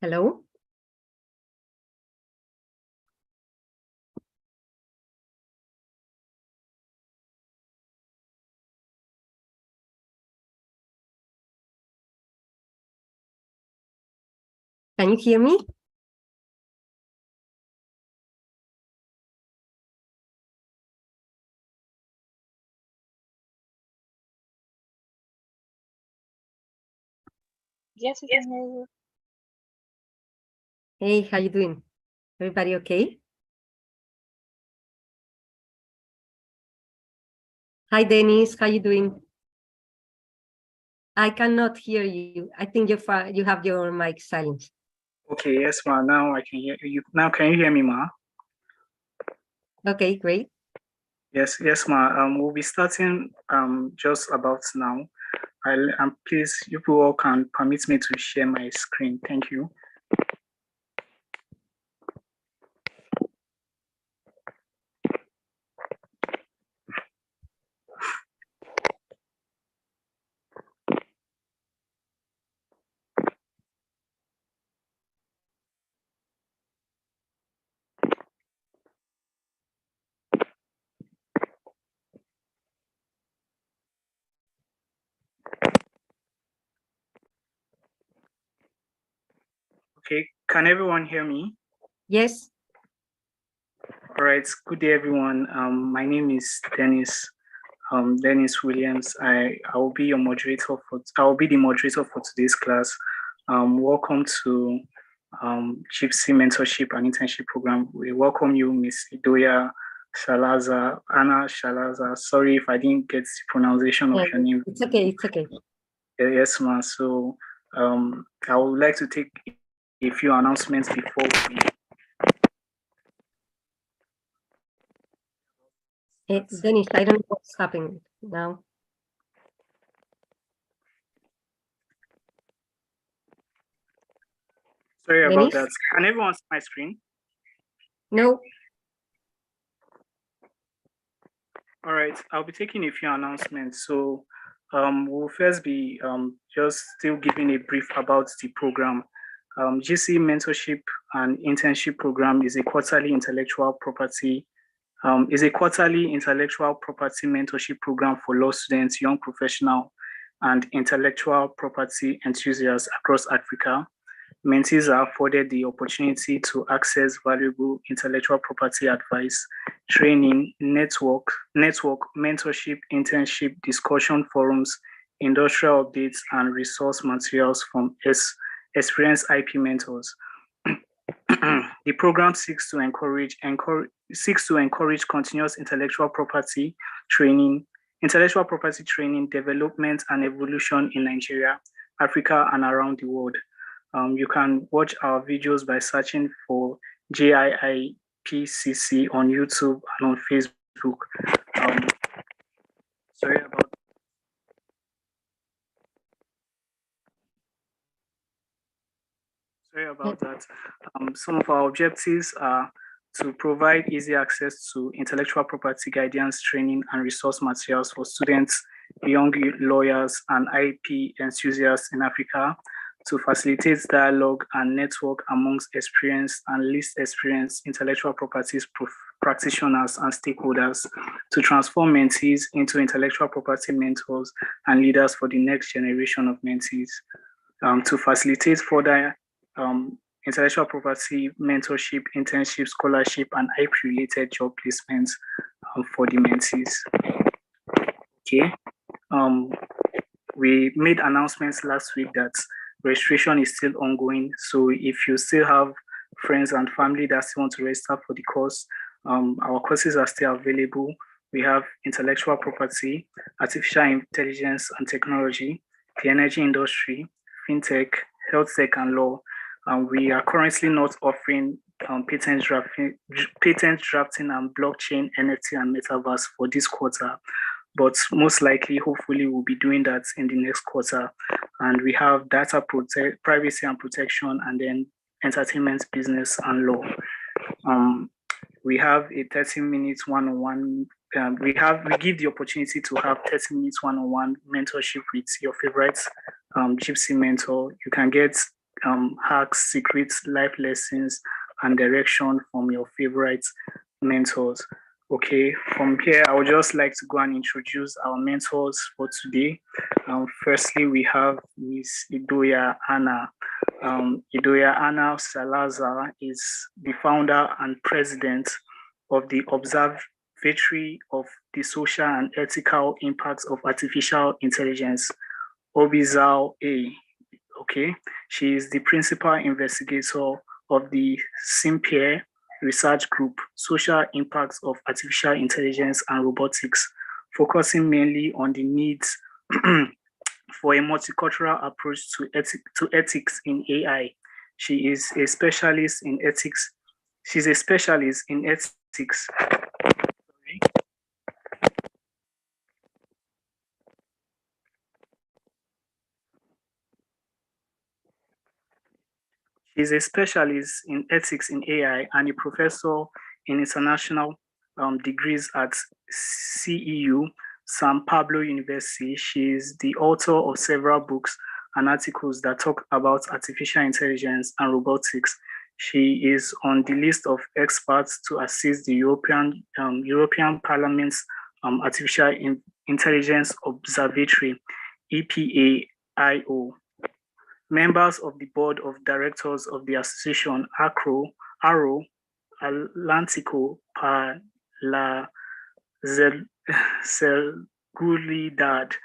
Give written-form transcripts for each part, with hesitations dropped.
Hello? Can you hear me? Yes, I can hear you. Hey, how you doing? Everybody okay? Hi, Denise. How you doing? I cannot hear you. I think you have your mic silent. Okay, yes, ma. Now I can hear you. Now, can you hear me, ma? Okay, great. Yes, ma. We'll be starting just about now. Please, you all can permit me to share my screen. Thank you. Okay, can everyone hear me? Yes. All right. Good day, everyone. My name is Dennis. Dennis Williams. I will be your moderator I will be the moderator for today's class. Welcome to JIIPCC Mentorship and Internship Program. We welcome you, Miss Idoya Shalaza, Anna Shalaza. Sorry if I didn't get the pronunciation of your name. It's okay. It's okay. Yes, ma'am. So I would like to take a few announcements before we. Dennis, I don't know what's happening now. Sorry about that. Can everyone see my screen? No. All right, I'll be taking a few announcements. So we'll first be just still giving a brief about the program. GC Mentorship and Internship Program is a quarterly intellectual property mentorship program for law students, young professional, and intellectual property enthusiasts across Africa. Mentees are afforded the opportunity to access valuable intellectual property advice, training, network, mentorship, internship, discussion forums, industrial updates, and resource materials from experienced IP mentors. The program seeks to encourage continuous intellectual property training, development, and evolution in Nigeria, Africa, and around the world. You can watch our videos by searching for JIIPCC on YouTube and on Facebook. Sorry about that. Some of our objectives are to provide easy access to intellectual property guidance, training, and resource materials for students, young lawyers, and IP enthusiasts in Africa, to facilitate dialogue and network amongst experienced and least experienced intellectual properties practitioners and stakeholders, to transform mentees into intellectual property mentors and leaders for the next generation of mentees, to facilitate further intellectual property mentorship, internship, scholarship, and IP-related job placements for the mentees. Okay. We made announcements last week that registration is still ongoing. So if you still have friends and family that still want to register for the course, our courses are still available. We have intellectual property, artificial intelligence and technology, the energy industry, fintech, health tech, and law. We are currently not offering patent drafting and blockchain, NFT, and metaverse for this quarter, but most likely, hopefully, we'll be doing that in the next quarter. And we have data privacy and protection, and then entertainment, business, and law. We have a 30-minute one-on-one. We give the opportunity to have 30 minutes one-on-one mentorship with your favorite JIIPCC mentor. You can get hacks, secrets, life lessons, and direction from your favorite mentors. Okay, from here, I would just like to go and introduce our mentors for today. Firstly, we have Miss Idoya Anna. Idoya Anna Salazar is the founder and president of the Observatory of the Social and Ethical Impacts of Artificial Intelligence, Obizal A. Okay, she is the principal investigator of the SIMPIER Research Group, Social Impacts of Artificial Intelligence and Robotics, focusing mainly on the needs for a multicultural approach to ethics in AI. She is a specialist in ethics. She's a specialist in ethics. She's a specialist in ethics in AI and a professor in international degrees at CEU, San Pablo University. She is the author of several books and articles that talk about artificial intelligence and robotics. She is on the list of experts to assist the European Parliament's Artificial Intelligence Observatory, EPAIO. Members of the board of directors of the association Arrow Atlantico per la Seguridad,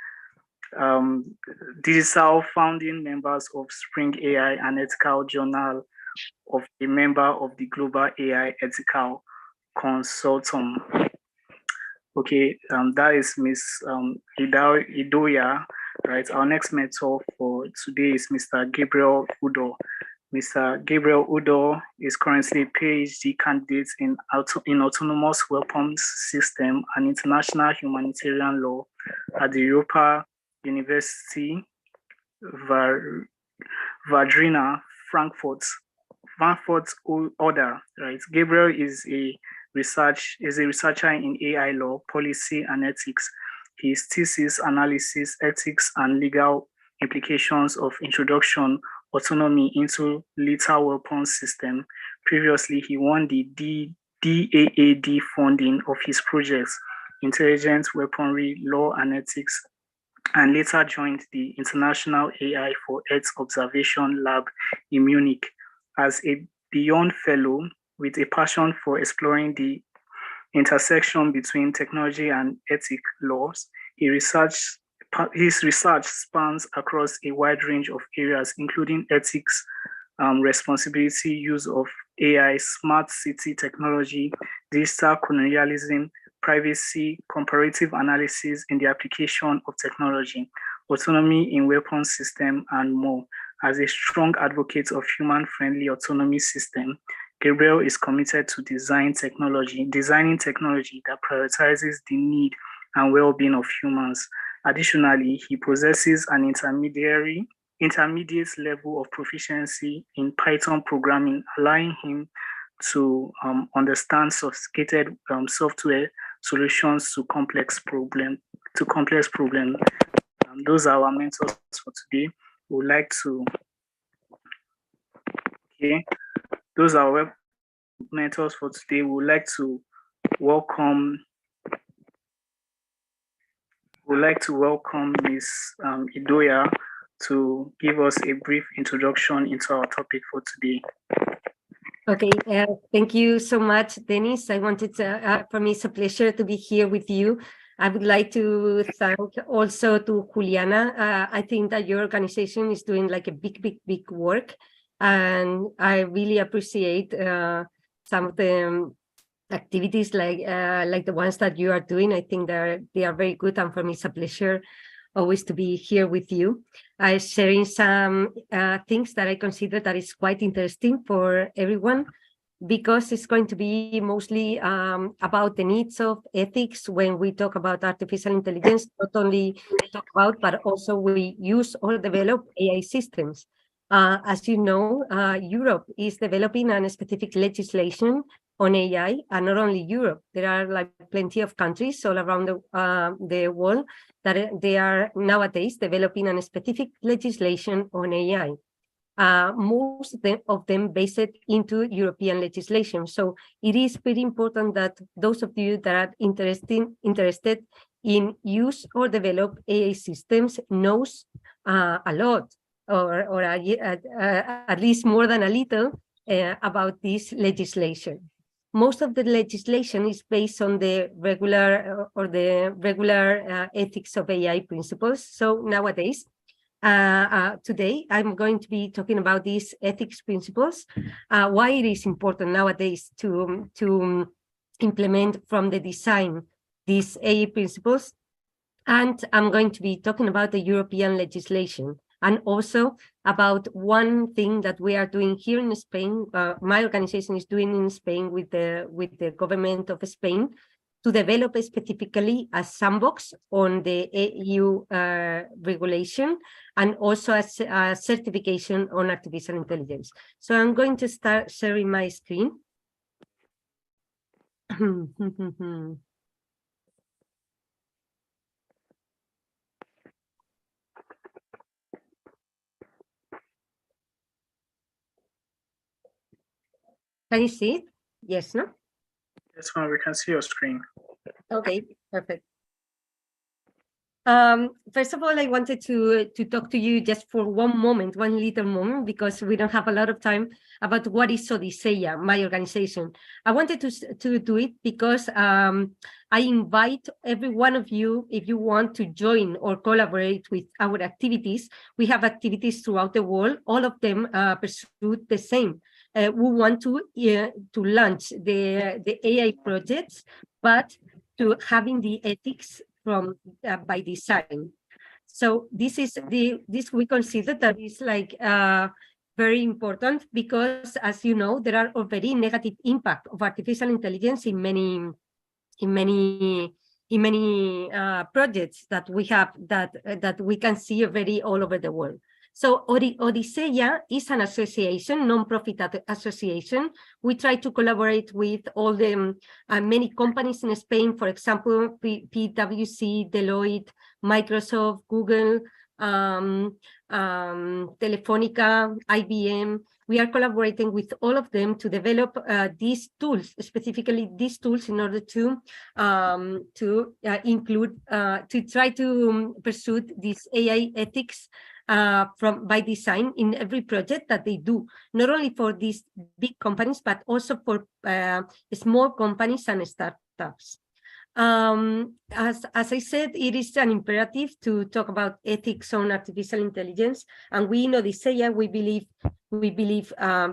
digital founding members of Spring AI and Ethical Journal, of a member of the Global AI Ethical Consortium. Okay, that is Miss Idoya. Right, our next mentor for today is Mr. Gabriel Udo. Mr. Gabriel Udo is currently a PhD candidate in autonomous weapons system and international humanitarian law at the Europa University Vadrina, Frankfurt Oder. Right, Gabriel is a researcher in AI law, policy, and ethics. His thesis analysis ethics and legal implications of introduction autonomy into lethal weapons system. Previously, he won the DAAD funding of his projects, Intelligent Weaponry, Law and Ethics, and later joined the International AI for Earth Observation Lab in Munich as a Beyond Fellow with a passion for exploring the intersection between technology and ethic laws. His research spans across a wide range of areas, including ethics, responsibility, use of AI, smart city technology, digital colonialism, privacy, comparative analysis in the application of technology, autonomy in weapons system, and more. As a strong advocate of human-friendly autonomy system, Gabriel is committed to designing technology that prioritizes the need and well-being of humans. Additionally, he possesses an intermediate level of proficiency in Python programming, allowing him to understand sophisticated software solutions to complex problems. Those are our mentors for today. We would like to, those are our mentors for today. We would like to welcome Ms. Idoya to give us a brief introduction into our topic for today. Okay, thank you so much, Dennis. For me, it's a pleasure to be here with you. I would like to thank also to Juliana. I think that your organization is doing like a big work, and I really appreciate some of the activities like the ones that you are doing. I think they are very good, and for me, it's a pleasure always to be here with you, sharing some things that I consider that is quite interesting for everyone, because it's going to be mostly about the needs of ethics when we talk about artificial intelligence, not only talk about, but also we use or develop AI systems. As you know, Europe is developing a specific legislation on AI, and not only Europe, there are like plenty of countries all around the world that they are nowadays developing a specific legislation on AI. most of them based into European legislation. So it is very important that those of you that are interested in use or develop AI systems knows a lot, or at least more than a little, about this legislation. Most of the legislation is based on the regular ethics of AI principles. So nowadays, today, I'm going to be talking about these ethics principles, why it is important nowadays to implement from the design these AI principles. And I'm going to be talking about the European legislation, and also about one thing that we are doing here in Spain. My organization is doing in Spain with the government of Spain, to develop specifically a sandbox on the EU regulation, and also a certification on artificial intelligence. So I'm going to start sharing my screen. Can you see it? Yes, no? Yes, ma'am, we can see your screen. Okay, perfect. First of all, I wanted to talk to you just for one little moment, because we don't have a lot of time, about what is Odisea, my organization. I wanted to do it because I invite every one of you, if you want to join or collaborate with our activities. We have activities throughout the world, all of them pursue the same. We want to launch the AI projects, but to having the ethics from by design. So this we consider that is like very important, because, as you know, there are already negative impact of artificial intelligence in many projects that we have, that we can see already all over the world. So Odisea is an association, non-profit association. We try to collaborate with all the many companies in Spain, for example, PwC, Deloitte, Microsoft, Google, Telefonica, IBM. We are collaborating with all of them to develop these tools, specifically these tools, in order to include, to try to pursue this AI ethics by design in every project that they do, not only for these big companies, but also for small companies and startups. As I said, it is an imperative to talk about ethics on artificial intelligence, and we in Odisea, we believe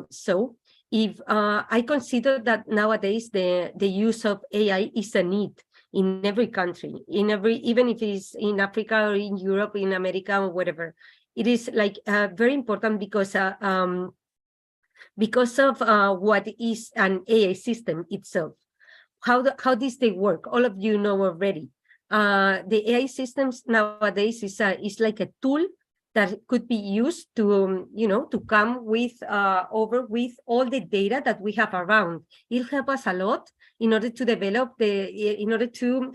so. If I consider that nowadays the use of AI is a need in every country, even if it is in Africa or in Europe, in America or whatever. It is like very important, because of what is an AI system itself. How does they work? All of you know already. The AI systems nowadays is like a tool that could be used to to come with with all the data that we have around. It'll help us a lot in order to develop in order to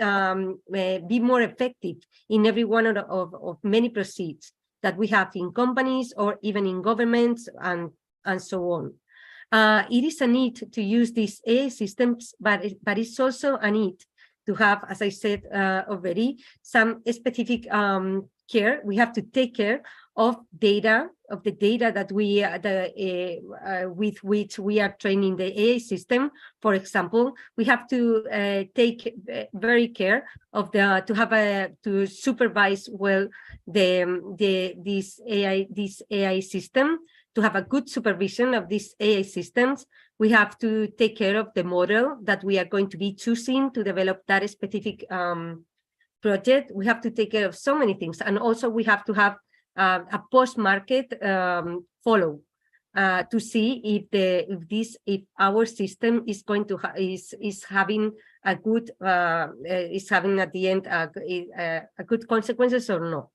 be more effective in every one of many proceeds that we have in companies or even in governments and so on. It is a need to use these AI systems, but it's also a need to have, as I said already, some specific care. We have to take care of the data that we with which we are training the AI system. For example, we have to take very care of to supervise well this AI system. To have a good supervision of these AI systems, we have to take care of the model that we are going to be choosing to develop that specific project. We have to take care of so many things, and also we have to have a post-market follow to see if our system is going to is having a good is having at the end a good consequences or not.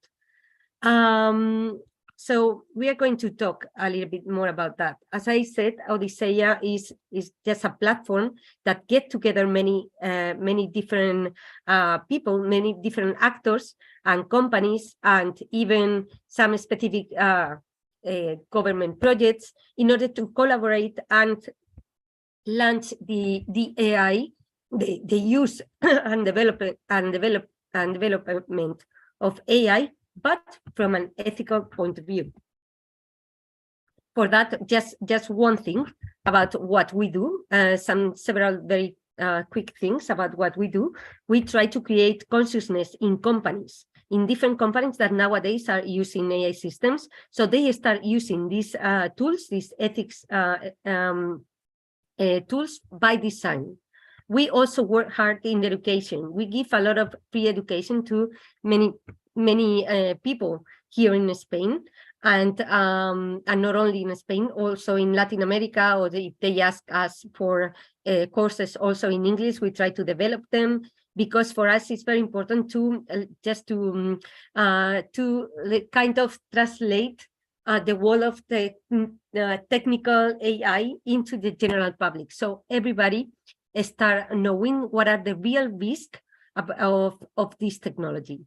So we are going to talk a little bit more about that. As I said, Odisea is just a platform that get together many different people, many different actors and companies, and even some specific government projects in order to collaborate and launch the AI, the use and development of AI, but from an ethical point of view. For that, just one thing about what we do, several very quick things about what we do. We try to create consciousness in companies, in different companies that nowadays are using AI systems. So they start using these tools, these ethics tools by design. We also work hard in education. We give a lot of free education to many people here in Spain, and not only in Spain, also in Latin America, or if they ask us for courses also in English, we try to develop them, because for us it's very important to kind of translate the world of the technical AI into the general public, so everybody start knowing what are the real risks of this technology.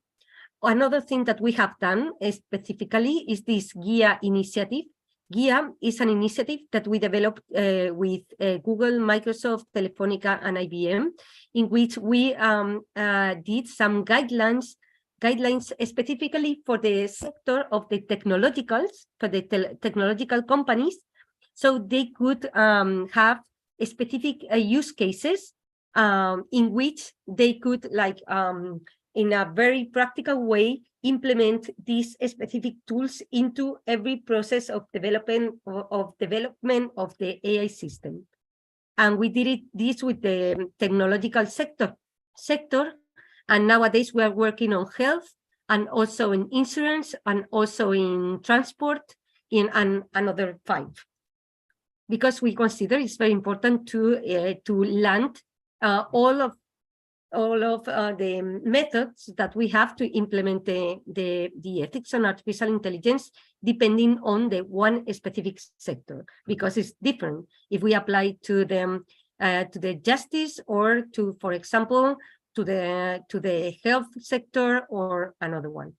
Another thing that we have done specifically is this GIA initiative. GIA is an initiative that we developed with Google, Microsoft, Telefonica, and IBM, in which we did some guidelines specifically for the sector of the technologicals, for the technological companies, so they could have specific use cases in which they could, like, in a very practical way, implement these specific tools into every process of development of the AI system. And we did this with the technological sector, and nowadays we are working on health, and also in insurance, and also in transport, in another 5. Because we consider it's very important to land all of the methods that we have to implement the ethics on artificial intelligence, depending on the one specific sector, because it's different if we apply to the justice, or to, for example, to the health sector, or another one.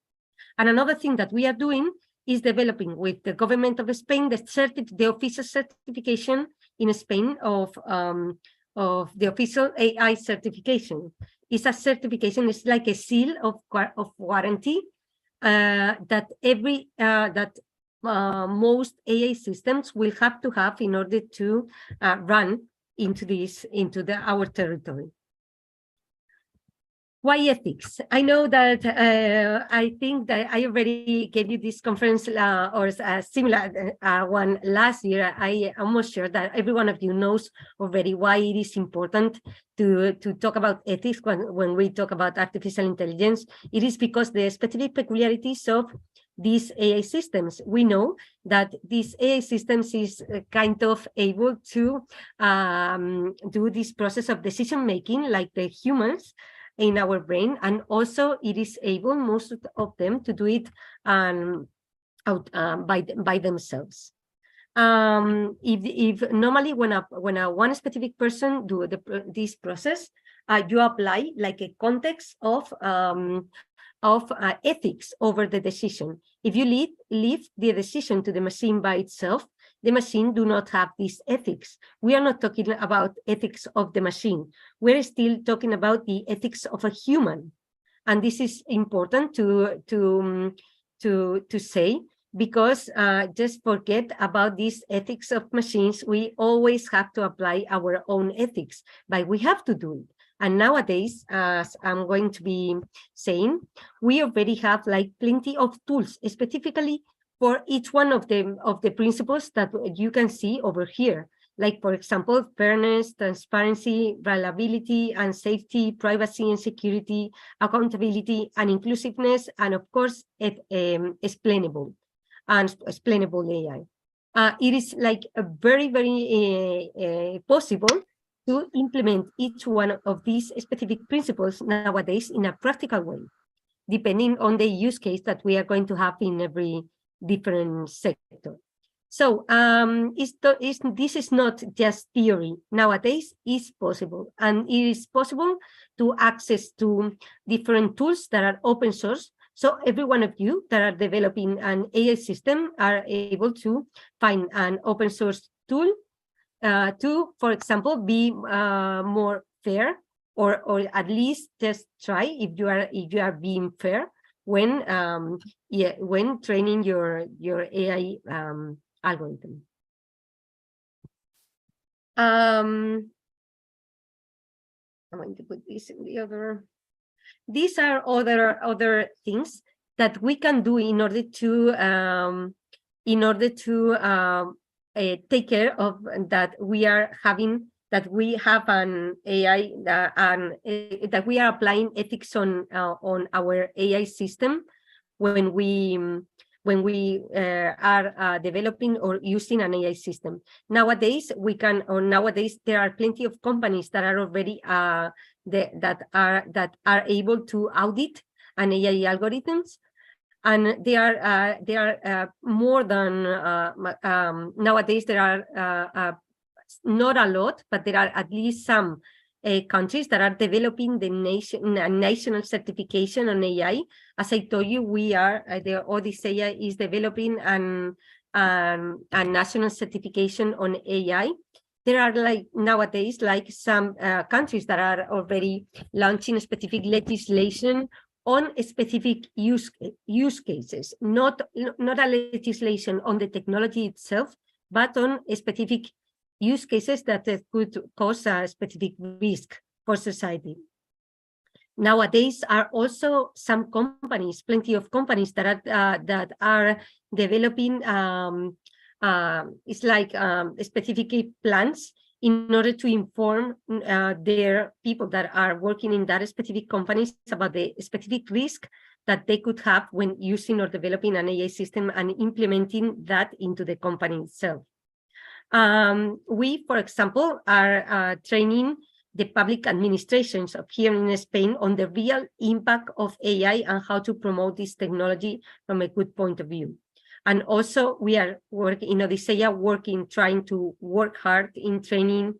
And another thing that we are doing is developing with the government of Spain the official certification in Spain of the official AI certification. It's a certification, it's like a seal of warranty that most AI systems will have to have in order to run into our territory. Why ethics? I know that I think that I already gave you this conference or a similar one last year. I am almost sure that every one of you knows already why it is important to talk about ethics when we talk about artificial intelligence. It is because the specific peculiarities of these AI systems. We know that these AI systems is kind of able to do this process of decision making like the humans in our brain, and also it is able, most of them, to do it by themselves. If normally when one specific person do this process, you apply like a context of ethics over the decision. If you leave the decision to the machine by itself, the machine do not have this ethics. We are not talking about ethics of the machine. We're still talking about the ethics of a human. And this is important to say, because just forget about these ethics of machines. We always have to apply our own ethics, but we have to do it. And nowadays, as I'm going to be saying, we already have like plenty of tools, specifically for each one of the principles that you can see over here. Like, for example, fairness, transparency, reliability and safety, privacy and security, accountability and inclusiveness, and of course, explainable AI. It is like a very, very possible to implement each one of these specific principles nowadays in a practical way, depending on the use case that we are going to have in every different sector. So this is not just theory. Nowadays, it's possible, and it is possible to access to different tools that are open source So every one of you that are developing an AI system are able to find an open source tool to, for example, be more fair, or at least just try if you are being fair when when training your AI algorithm. I'm going to put this in the other. These are other things that we can do in order to take care of that we are having, that we have an AI that we are applying ethics on our AI system when we are developing or using an AI system. Nowadays, there are plenty of companies that are already that are able to audit an AI algorithms, and they are more than nowadays. There are not a lot, but there are at least some countries that are developing the national certification on AI. As I told you, the Odyssey is developing a national certification on AI. There are nowadays some countries that are already launching specific legislation on specific use cases, not a legislation on the technology itself, but on specific use cases that could cause a specific risk for society. Nowadays are also some companies, plenty of companies that are developing specific plans in order to inform their people that are working in that specific companies about the specific risk that they could have when using or developing an AI system and implementing that into the company itself. We, for example, are training the public administrations of here in Spain on the real impact of AI and how to promote this technology from a good point of view. And also we are working in Odyssey, trying to work hard in training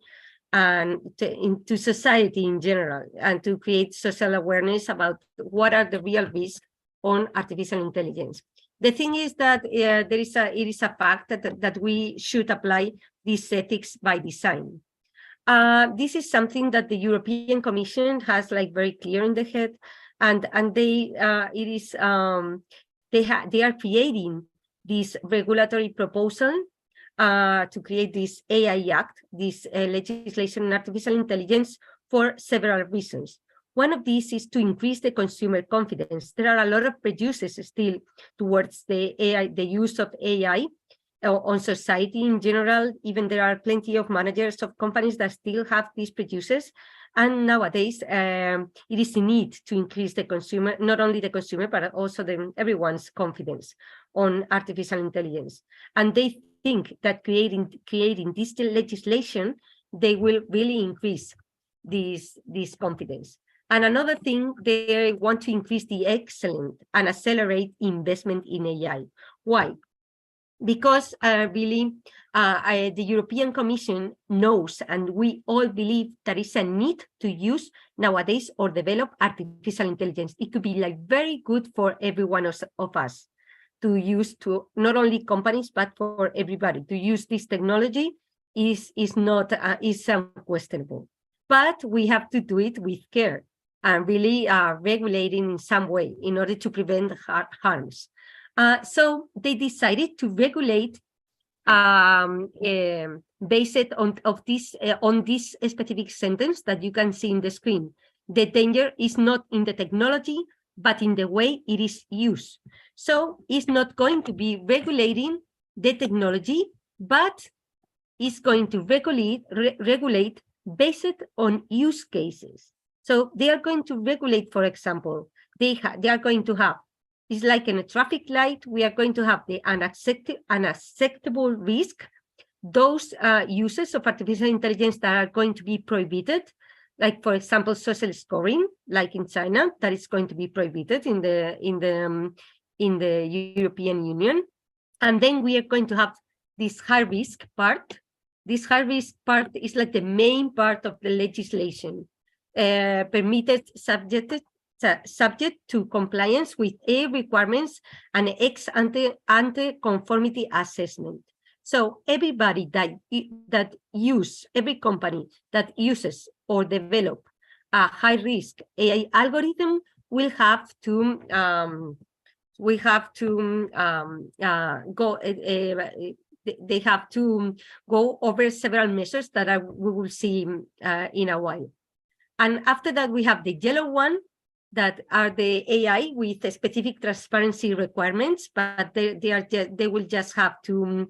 and into society in general, and to create social awareness about what are the real risks on artificial intelligence. The thing is that it is a fact that we should apply these ethics by design. This is something that the European Commission has very clear in the head, and they are creating this regulatory proposal to create this AI Act, this legislation on artificial intelligence, for several reasons. One of these is to increase the consumer confidence. There are a lot of prejudices still towards the use of AI on society in general. Even there are plenty of managers of companies that still have these prejudices. And nowadays, it is a need to increase the consumer, not only the consumer, but also everyone's confidence on artificial intelligence. And they think that creating this legislation, they will really increase this confidence. And another thing, they want to increase the excellence and accelerate investment in AI. Why? Because really, the European Commission knows, and we all believe, there is a need to use nowadays or develop artificial intelligence. It could be very good for every one of us to use, to not only companies, but for everybody to use this technology is unquestionable. But we have to do it with care and really regulating in some way in order to prevent harms. So they decided to regulate based on this specific sentence that you can see in the screen. The danger is not in the technology, but in the way it is used. So it's not going to be regulating the technology, but it's going to regulate based on use cases. So they are going to regulate, for example, they are going to have, it's like in a traffic light, we are going to have the unacceptable risk, those uses of artificial intelligence that are going to be prohibited, like, for example, social scoring, like in China, that is going to be prohibited in the European Union. And then we are going to have this high risk part. This high risk part is like the main part of the legislation. Permitted subject to compliance with AI requirements and ex ante conformity assessment. So everybody every company that uses or develop a high-risk AI algorithm will have to they have to go over several measures that we will see in a while. And after that, we have the yellow one, that are the AI with specific transparency requirements, but they will just have to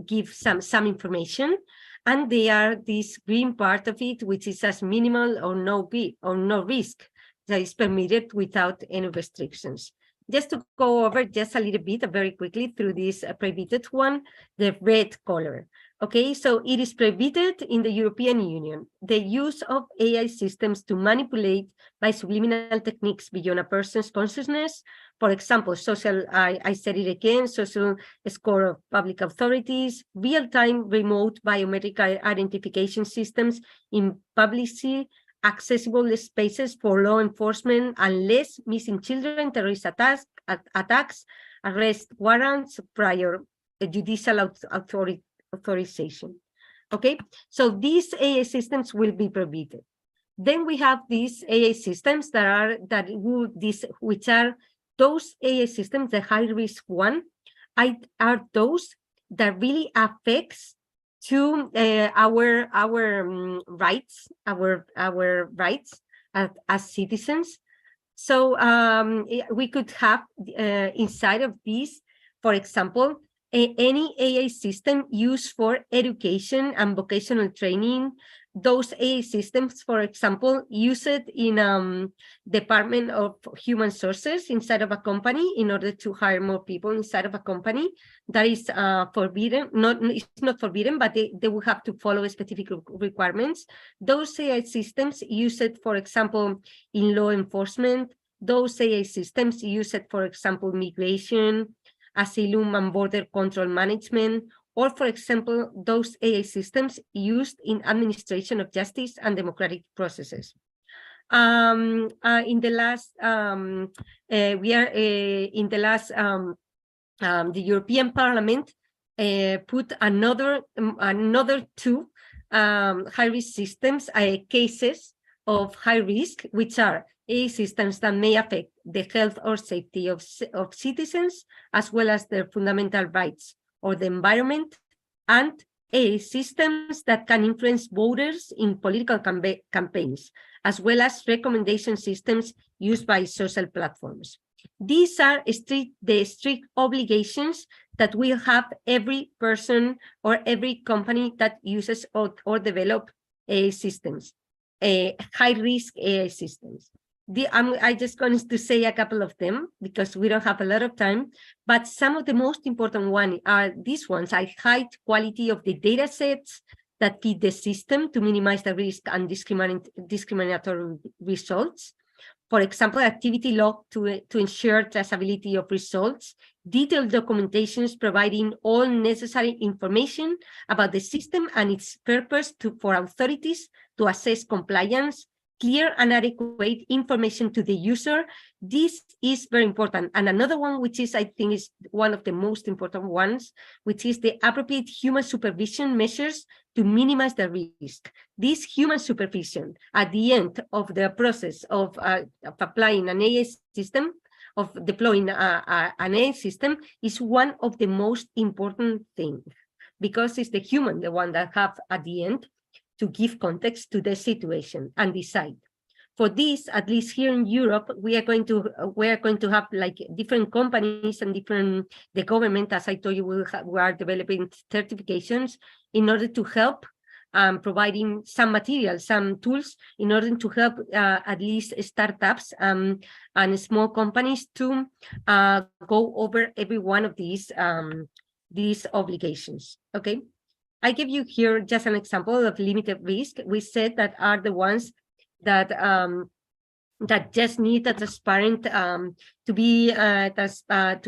give some information. And they are this green part of it, which is as minimal or no risk that is permitted without any restrictions. Just to go over just a little bit very quickly through this prohibited one, the red color. Okay, so it is prohibited in the European Union, the use of AI systems to manipulate by subliminal techniques beyond a person's consciousness. For example, I said it again, social score of public authorities, real-time remote biometric identification systems in publicly accessible spaces for law enforcement, unless missing children, terrorist attacks, arrest warrants, prior judicial authorization. Okay, so these AI systems will be prohibited. Then we have these AI systems which are those AI systems, the high risk one, are those that really affects to our rights, our rights as citizens. So we could have inside of these, for example, any AI system used for education and vocational training. Those AI systems, for example, used in Department of Human Sources inside of a company in order to hire more people inside of a company. That is forbidden. It's not forbidden, but they will have to follow specific requirements. Those AI systems used, for example, in law enforcement. Those AI systems used, for example, migration, asylum and border control management, or, for example, those AI systems used in administration of justice and democratic processes. In the last, the European Parliament put another two high-risk systems, cases of high risk, which are AI systems that may affect the health or safety of citizens, as well as their fundamental rights or the environment, and AI systems that can influence voters in political campaigns, as well as recommendation systems used by social platforms. These are the strict obligations that will have every person or every company that uses or develop AI systems, high-risk AI systems. I'm just going to say a couple of them because we don't have a lot of time, but some of the most important ones are these ones. High quality of the data sets that feed the system to minimize the risk and discriminatory results. For example, activity log to ensure traceability of results, detailed documentations providing all necessary information about the system and its purpose for authorities to assess compliance, clear and adequate information to the user. This is very important. And another one, which is, I think, is one of the most important ones, which is the appropriate human supervision measures to minimize the risk. This human supervision at the end of the process of applying an AI system, of deploying an AI system, is one of the most important things, because it's the human, the one that have at the end to give context to the situation and decide. For this, at least here in Europe, we are going to have like different companies and the government, as I told you, we are developing certifications in order to help providing some materials, some tools in order to help at least startups and small companies to go over every one of these obligations. Okay. I give you here just an example of limited risk. We said that are the ones that that just need a transparent to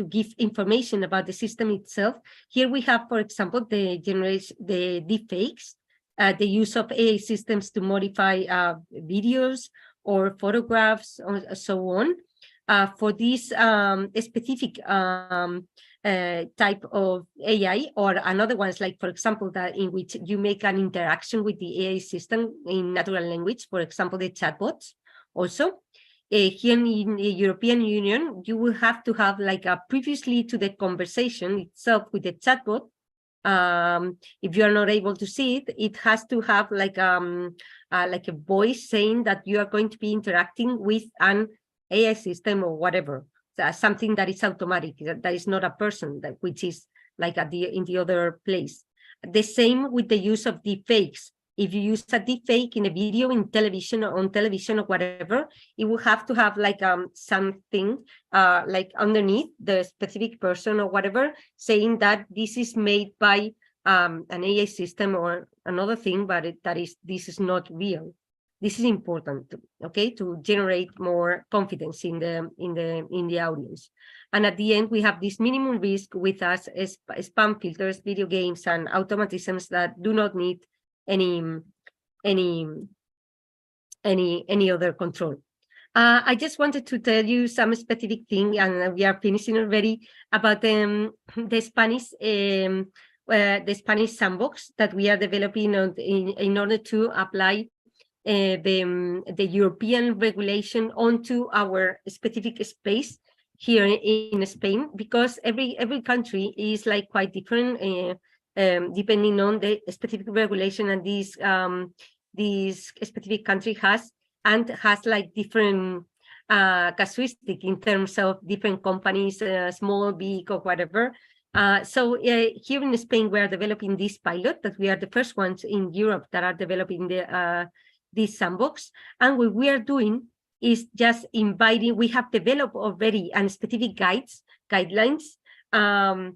give information about the system itself. Here we have, for example, the deepfakes, the use of AI systems to modify videos, or photographs or so on. For this specific type of AI, or another ones, like, for example, that in which you make an interaction with the AI system in natural language, for example, the chatbots also. Here in the European Union, you will have to have like a previously to the conversation itself with the chatbot. If you are not able to see it, it has to have like a voice saying that you are going to be interacting with an AI system or whatever. Something that is automatic, that is not a person, that which is like in the other place. The same with the use of deepfakes. If you use a deepfake in a video, in television, or on television or whatever, it will have to have like something like underneath the specific person or whatever, saying that this is made by an AI system or another thing, but this is not real. This is important, okay, to generate more confidence in the audience. And at the end, we have this minimum risk with us as spam filters, video games, and automatisms that do not need any other control. I just wanted to tell you some specific thing, and we are finishing already, about the Spanish sandbox that we are developing in order to apply the European regulation onto our specific space here in Spain, because every country is like quite different depending on the specific regulation, and this specific country has like different casuistic in terms of different companies, small, big, or whatever. So here in Spain, we are developing this pilot, that we are the first ones in Europe that are developing this sandbox. And what we are doing is just inviting, we have developed already and specific guidelines, and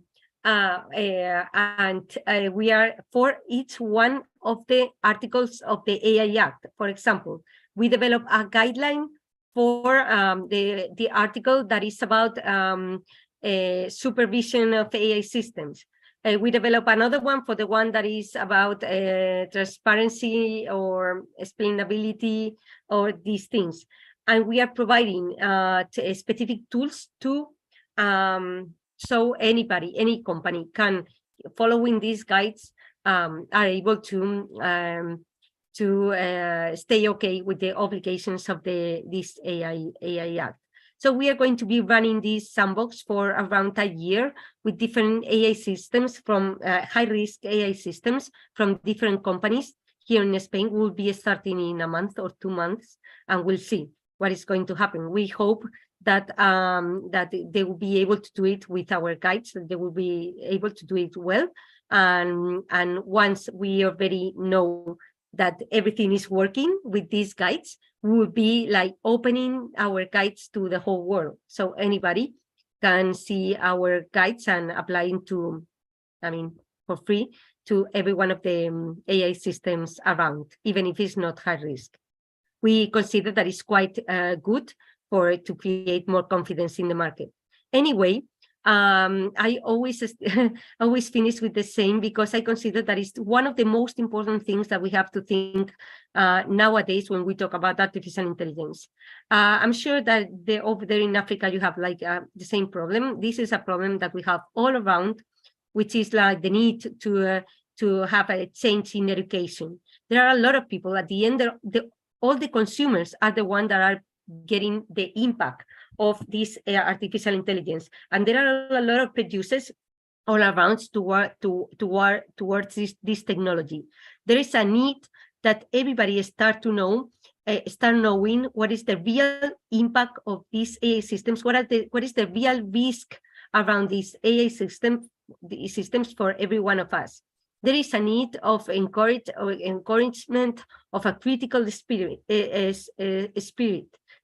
we are for each one of the articles of the AI Act. For example, we develop a guideline for the article that is about supervision of AI systems. We develop another one for the one that is about transparency or explainability or these things. And we are providing specific tools to so anybody, any company can, following these guides, are able to stay okay with the obligations of this AI Act. So we are going to be running this sandbox for around a year with different AI systems, from high-risk AI systems from different companies. Here in Spain, we'll be starting in a month or 2 months, and we'll see what is going to happen. We hope that that they will be able to do it with our guides, that they will be able to do it well. And once we already know that everything is working with these guides, we will be like opening our guides to the whole world. So anybody can see our guides and applying to, I mean, for free to every one of the AI systems around, even if it's not high risk. We consider that it's quite good to create more confidence in the market. Anyway, I always always finish with the same, because I consider that it's one of the most important things that we have to think nowadays when we talk about artificial intelligence. I'm sure that over there in Africa you have like the same problem. This is a problem that we have all around, which is like the need to have a change in education. There are a lot of people at the end. All the consumers are the ones that are getting the impact of this artificial intelligence, and there are a lot of producers all around towards this technology. There is a need that everybody start knowing what is the real impact of these AI systems, what is the real risk around these AI systems for every one of us. There is a need of encouragement of a critical spirit.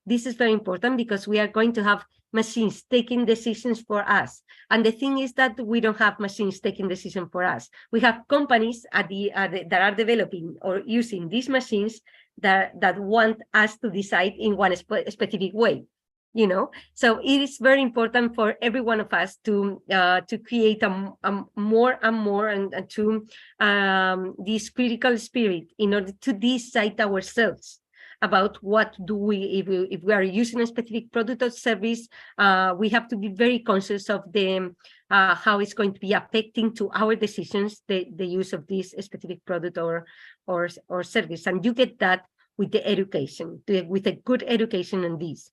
This is very important, because we are going to have machines taking decisions for us. And the thing is that we don't have machines taking decisions for us. We have companies that are developing or using these machines that want us to decide in one specific way. You know, so it is very important for every one of us to create a more and more and to this critical spirit in order to decide ourselves. about what do we, if we are using a specific product or service, we have to be very conscious of the how it's going to be affecting to our decisions, the use of this specific product or service. And you get that with the education, with a good education on this.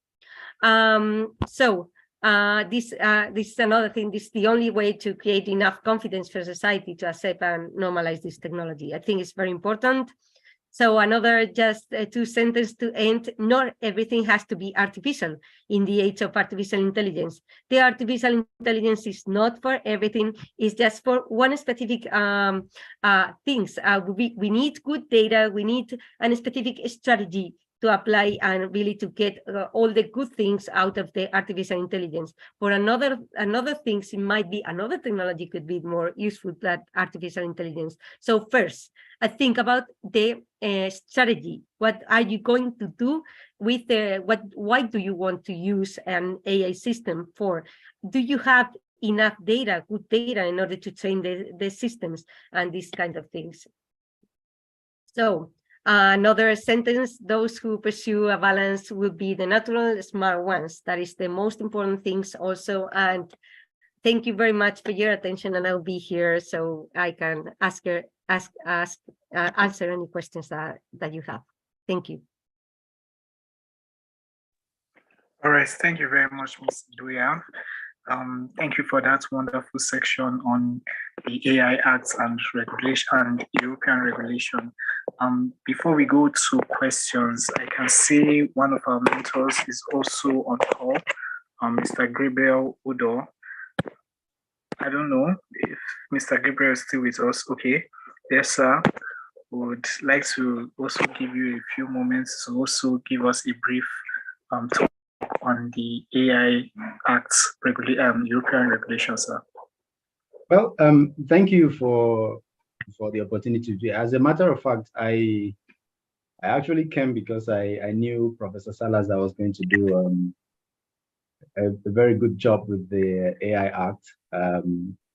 This is another thing. This is the only way to create enough confidence for society to accept and normalize this technology. I think it's very important. So another just 2 sentences to end. Not everything has to be artificial in the age of artificial intelligence. The artificial intelligence is not for everything. It's just for one specific things. We need good data. We need a specific strategy to apply and really to get all the good things out of the artificial intelligence. For another things, it might be another technology could be more useful than artificial intelligence. So first, I think about the strategy. What are you going to do with why do you want to use an AI system for? Do you have enough data, good data, in order to train the systems and these kind of things? So another sentence, those who pursue a balance will be the natural smart ones. That is the most important things also. And thank you very much for your attention, and I'll be here so I can answer any questions that you have. Thank you. All right, thank you very much, Ms. Duya. Thank you for that wonderful section on the AI Act and regulation and European regulation. Before we go to questions, I can see one of our mentors is also on call, Mr. Gabriel Udo. I don't know if Mr. Gabriel is still with us. Okay, yes, sir. Would like to also give you a few moments to also give us a brief talk on the AI Act European regulations, sir. Well, thank you for the opportunity to. As a matter of fact, I actually came because I knew Professor Salazar was going to do a very good job with the AI Act. I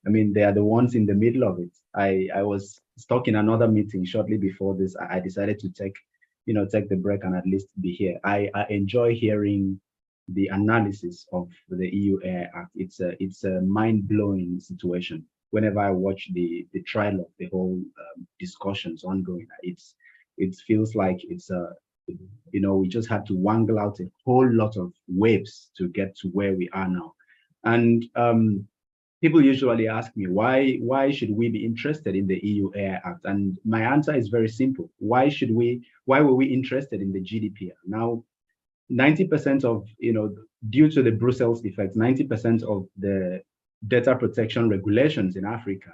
mean, they are the ones in the middle of it. I was stuck in another meeting shortly before this. I decided to take the break and at least be here. I enjoy hearing the analysis of the EU AI Act. It's a mind-blowing situation. Whenever I watch the trial of the whole discussions ongoing, it feels like it's we just had to wangle out a whole lot of waves to get to where we are now. And people usually ask me, why should we be interested in the EU AI Act? And my answer is very simple. Why were we interested in the GDPR? Now, 90% of, due to the Brussels effect, 90% of the data protection regulations in Africa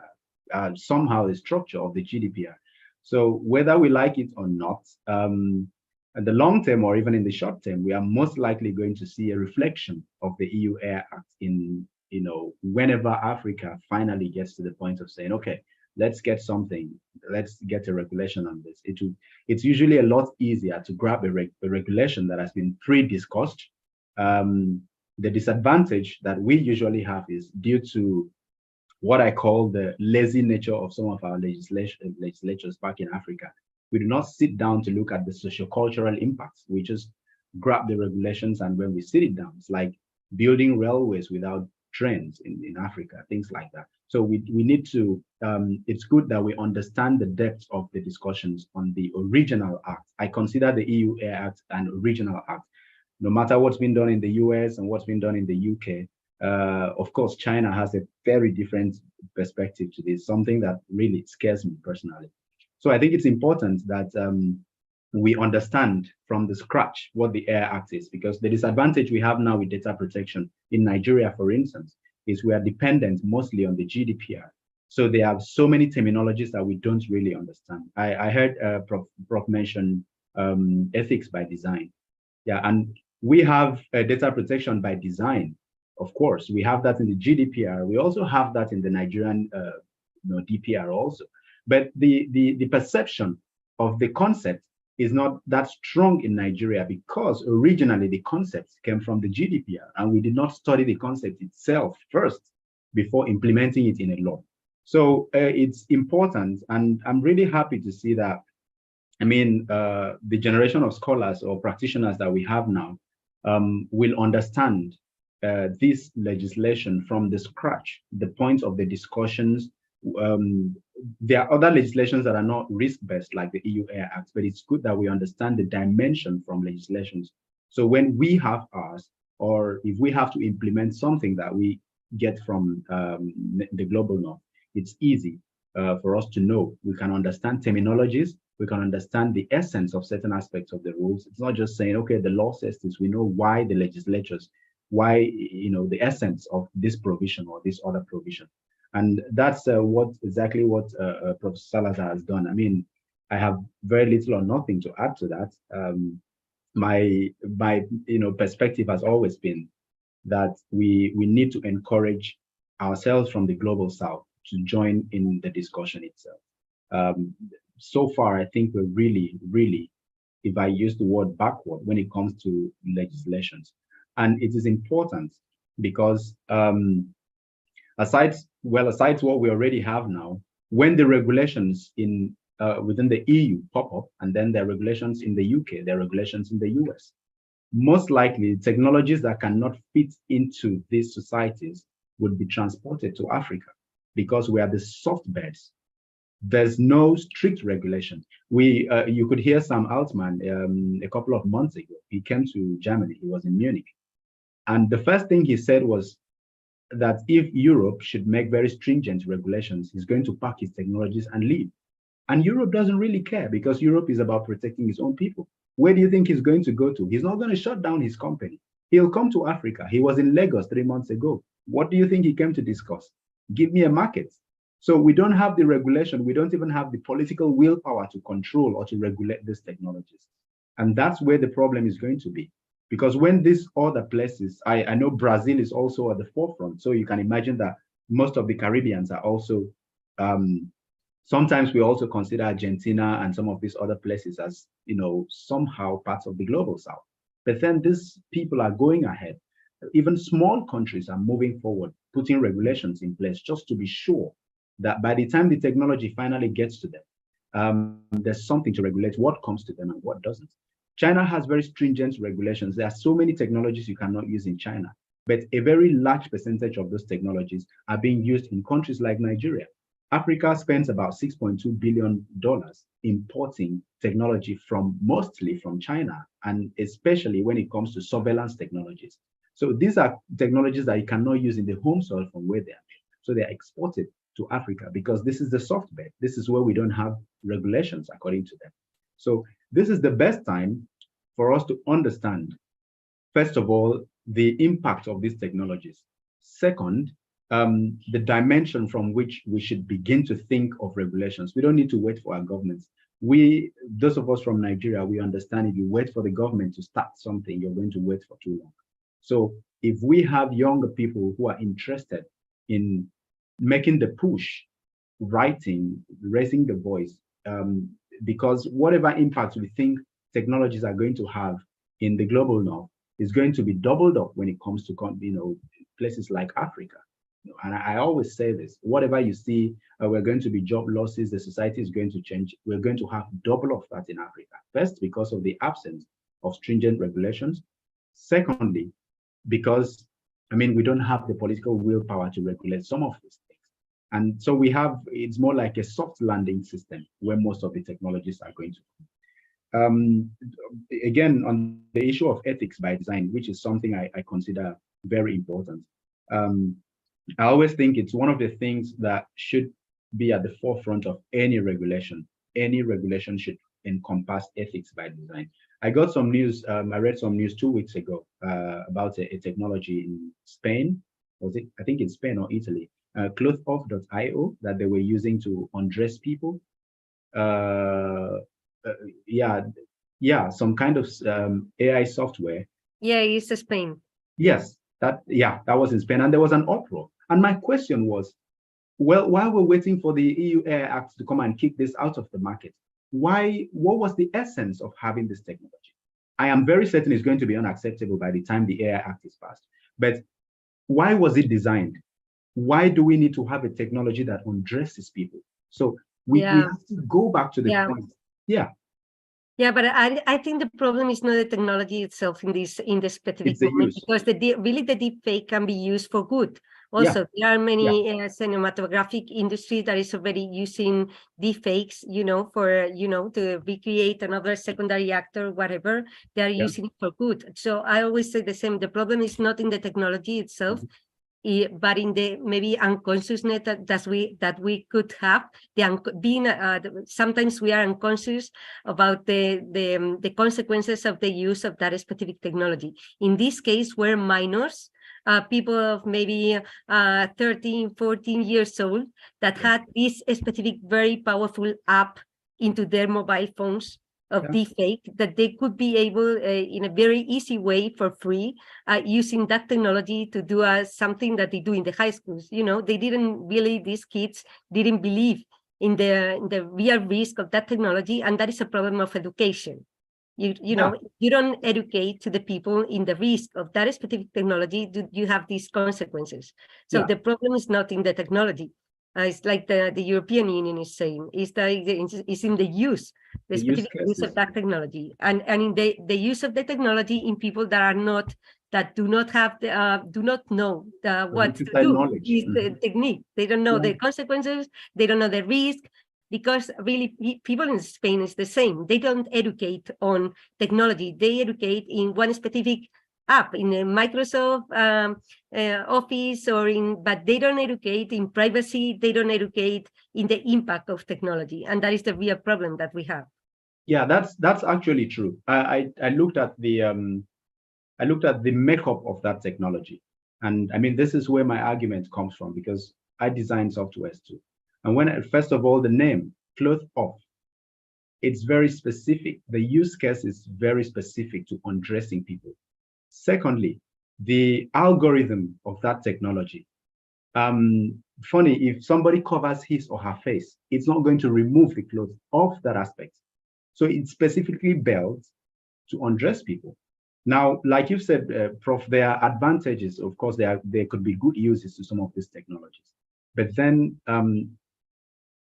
are somehow the structure of the GDPR. So whether we like it or not, in the long term or even in the short term, we are most likely going to see a reflection of the EU AI Act in, whenever Africa finally gets to the point of saying, okay, let's get a regulation on this. It's usually a lot easier to grab a regulation that has been pre-discussed. The disadvantage that we usually have is due to what I call the lazy nature of some of our legislatures back in Africa. We do not sit down to look at the sociocultural impacts. We just grab the regulations, and when we sit it down, it's like building railways without trains in Africa, things like that. So we need to, it's good that we understand the depth of the discussions on the original act. I consider the EU AI Act an original act. No matter what's been done in the US and what's been done in the UK, of course, China has a very different perspective to this, something that really scares me personally. So I think it's important that we understand from the scratch what the AI Act is, because the disadvantage we have now with data protection in Nigeria, for instance, is we are dependent mostly on the GDPR. So there are so many terminologies that we don't really understand. I heard Prof mention ethics by design. Yeah, and we have data protection by design. Of course, we have that in the GDPR. We also have that in the Nigerian DPR also. But the perception of the concept is not that strong in Nigeria, because originally the concept came from the GDPR, and we did not study the concept itself first before implementing it in a law. So it's important, and I'm really happy to see that I mean, the generation of scholars or practitioners that we have now will understand this legislation from the scratch, the point of the discussions. There are other legislations that are not risk-based, like the EU Air Act, but it's good that we understand the dimension from legislations. So when we have ours, or if we have to implement something that we get from the global north, it's easy for us to know. We can understand terminologies, we can understand the essence of certain aspects of the rules. It's not just saying, okay, the law says this. We know why the legislatures, why, the essence of this provision or this other provision. And that's exactly what Professor Salazar has done. I mean, I have very little or nothing to add to that. My perspective has always been that we need to encourage ourselves from the global south to join in the discussion itself. So far, I think we're really, if I use the word backward when it comes to legislations. And it is important because aside what we already have now, when the regulations within the EU pop up, and then there are regulations in the UK, there are regulations in the US, most likely technologies that cannot fit into these societies would be transported to Africa because we are the soft beds. There's no strict regulation. You could hear Sam Altman a couple of months ago. He came to Germany. He was in Munich. And the first thing he said was that if Europe should make very stringent regulations, he's going to pack his technologies and leave. And Europe doesn't really care because Europe is about protecting its own people. Where do you think he's going to go to? He's not going to shut down his company. He'll come to Africa. He was in Lagos 3 months ago. What do you think he came to discuss? Give me a market. So we don't have the regulation. We don't even have the political willpower to control or to regulate these technologies. And that's where the problem is going to be. Because when these other places, I know Brazil is also at the forefront. So you can imagine that most of the Caribbeans are also, sometimes we also consider Argentina and some of these other places as, somehow parts of the global south. But then these people are going ahead. Even small countries are moving forward, putting regulations in place just to be sure that by the time the technology finally gets to them, there's something to regulate what comes to them and what doesn't. China has very stringent regulations. There are so many technologies you cannot use in China, but a very large percentage of those technologies are being used in countries like Nigeria. Africa spends about $6.2 billion importing technology mostly from China, and especially when it comes to surveillance technologies. So these are technologies that you cannot use in the home soil from where they are made. So they are exported to Africa because this is the soft bed. This is where we don't have regulations according to them. So this is the best time for us to understand, first of all, the impact of these technologies. Second, the dimension from which we should begin to think of regulations. We don't need to wait for our governments. Those of us from Nigeria, we understand if you wait for the government to start something, you're going to wait for too long. So if we have younger people who are interested in making the push, writing, raising the voice, because whatever impact we think technologies are going to have in the global north is going to be doubled up when it comes to places like Africa. And I always say this: whatever you see, we're going to be job losses, the society is going to change. We're going to have double of that in Africa. First, because of the absence of stringent regulations. Secondly, because we don't have the political willpower to regulate some of these things. And so it's more like a soft landing system where most of the technologies are going to. Again, on the issue of ethics by design, which is something I consider very important. I always think it's one of the things that should be at the forefront of any regulation. Any regulation should encompass ethics by design. I got some news, I read some news 2 weeks ago about a technology in Spain. I think in Spain or Italy, clothoff.io, that they were using to undress people. Some kind of AI software. Yeah, it's Spain. Yes, that was in Spain, and there was an uproar. And my question was, well, while we're waiting for the EU Air Act to come and kick this out of the market, what was the essence of having this technology? I am very certain it's going to be unacceptable by the time the Air Act is passed. But why was it designed? Why do we need to have a technology that undresses people? So we have to go back to the point. Yeah. Yeah, but I think the problem is not the technology itself in this specific It's the moment, use. because really the deep fake can be used for good. Yeah. Also, there are many cinematographic industry that is already using deep fakes, for to recreate another secondary actor, whatever. They are using it for good. So I always say the same. The problem is not in the technology itself, but in the maybe unconsciousness that we could have. Sometimes we are unconscious about the consequences of the use of that specific technology. In this case, we're minors, people of maybe 13, 14 years old that had this specific very powerful app into their mobile phones of deepfake, that they could be able in a very easy way for free, using that technology to do something that they do in the high schools. They didn't really, these kids didn't believe in the real risk of that technology, and that is a problem of education. You don't educate to the people in the risk of that specific technology, you have these consequences. So the problem is not in the technology. It's like the European Union is saying, it's in the use, the specific use of that technology, and in the use of the technology in people that do not know what to do. Is the technique. They don't know the consequences. They don't know the risk. Because really, people in Spain is the same. They don't educate on technology. They educate in one specific app, in a Microsoft Office, but they don't educate in privacy. They don't educate in the impact of technology, and that is the real problem that we have. Yeah, that's actually true. I looked at the makeup of that technology, and I mean, this is where my argument comes from, because I design softwares too. And first of all, the name, clothes off, it's very specific. The use case is very specific to undressing people. Secondly, the algorithm of that technology. Funny, if somebody covers his or her face, it's not going to remove the clothes off that aspect. So it's specifically built to undress people. Now, like you said, Prof, there are advantages. Of course, there could be good uses to some of these technologies. But then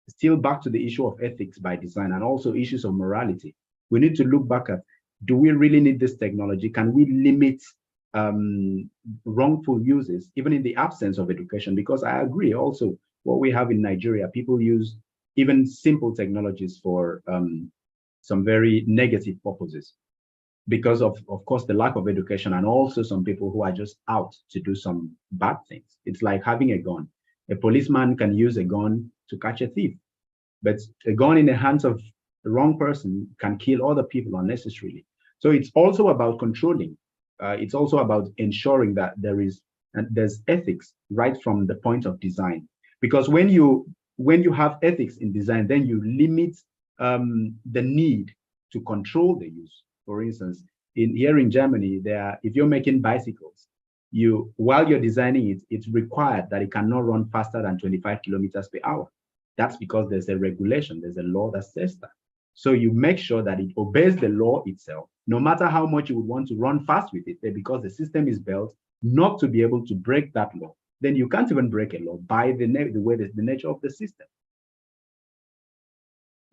still back to the issue of ethics by design, and also issues of morality. We need to look back at, do we really need this technology? Can we limit wrongful uses, even in the absence of education? Because I agree also, what we have in Nigeria, people use even simple technologies for some very negative purposes, because of course, the lack of education, and also some people who are just out to do some bad things. It's like having a gun. A policeman can use a gun to catch a thief, but a gun in the hands of the wrong person can kill other people unnecessarily. So it's also about controlling. It's also about ensuring that there's ethics right from the point of design. Because when you have ethics in design, then you limit the need to control the use. For instance, here in Germany, if you're making bicycles, while you're designing it, it's required that it cannot run faster than 25 kilometers per hour. That's because there's a regulation, there's a law that says that. So you make sure that it obeys the law itself, no matter how much you would want to run fast with it, because the system is built not to be able to break that law. Then you can't even break a law by the nature of the system.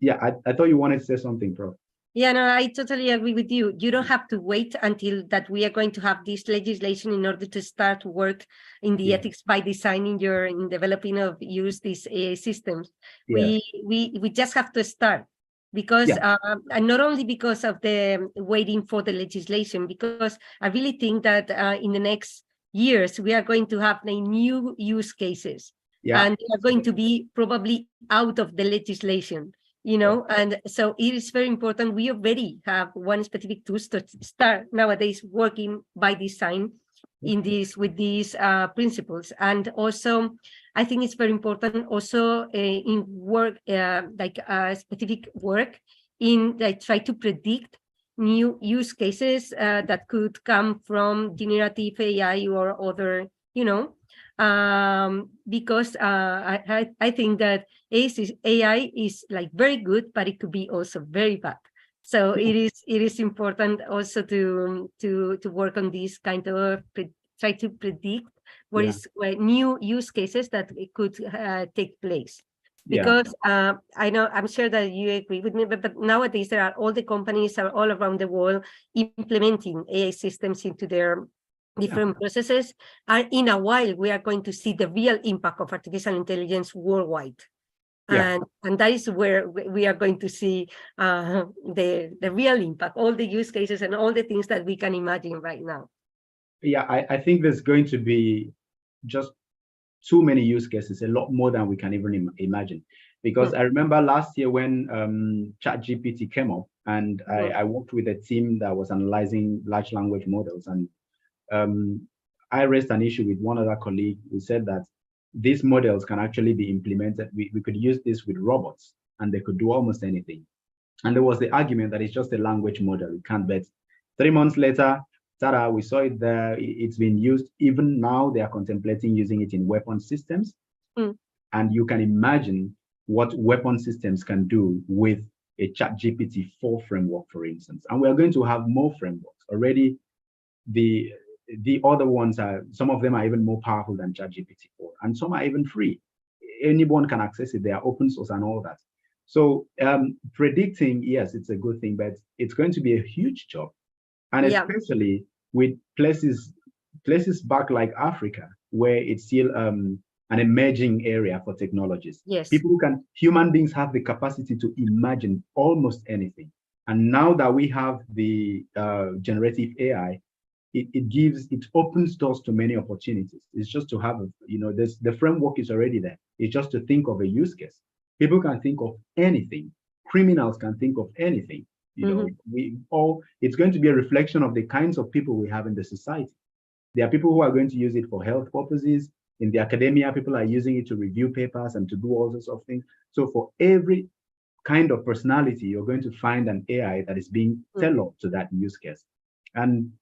Yeah, I thought you wanted to say something, Prof. Yeah, no, I totally agree with you. You don't have to wait until that we are going to have this legislation in order to start work in the ethics by design in developing of use these AI systems. Yeah. We just have to start, because and not only because of the waiting for the legislation, because I really think that in the next years we are going to have new use cases, and they are going to be probably out of the legislation. And so it is very important. We already have one specific tool to start nowadays working by design with these principles. And also, I think it's very important also in work, like specific work in try to predict new use cases that could come from generative AI or other, because I think that AI is like very good, but it could be also very bad. So it is important also to work on this kind of try to predict what is new use cases that it could take place. because I know, I'm sure that you agree with me, but nowadays there are all the companies are all around the world implementing AI systems into their different processes. And in a while, we are going to see the real impact of artificial intelligence worldwide. And that is where we are going to see the real impact, all the use cases and all the things that we can imagine right now. Yeah, I think there's going to be just too many use cases, a lot more than we can even imagine. Because I remember last year when ChatGPT came up, and I worked with a team that was analyzing large language models, and I raised an issue with one other colleague who said that these models can actually be implemented. We could use this with robots, and they could do almost anything. And there was the argument that it's just a language model, it can't bet. 3 months later, tada, we saw it there. It's been used. Even now, they are contemplating using it in weapon systems. And you can imagine what weapon systems can do with a ChatGPT 4 framework, for instance. And we are going to have more frameworks. Already, the other ones are, some of them are even more powerful than ChatGPT 4, and some are even free. Anyone can access it. They are open source and all that. So predicting, yes, it's a good thing, but it's going to be a huge job. And especially with places back like Africa, where it's still an emerging area for technologies. Human beings have the capacity to imagine almost anything. And now that we have the generative AI, it opens doors to many opportunities. It's just to have, the framework is already there. It's just to think of a use case. People can think of anything. Criminals can think of anything. It's going to be a reflection of the kinds of people we have in the society. There are people who are going to use it for health purposes. In the academia, people are using it to review papers and to do all sorts of things. So for every kind of personality, you're going to find an AI that is being tailored to that use case. And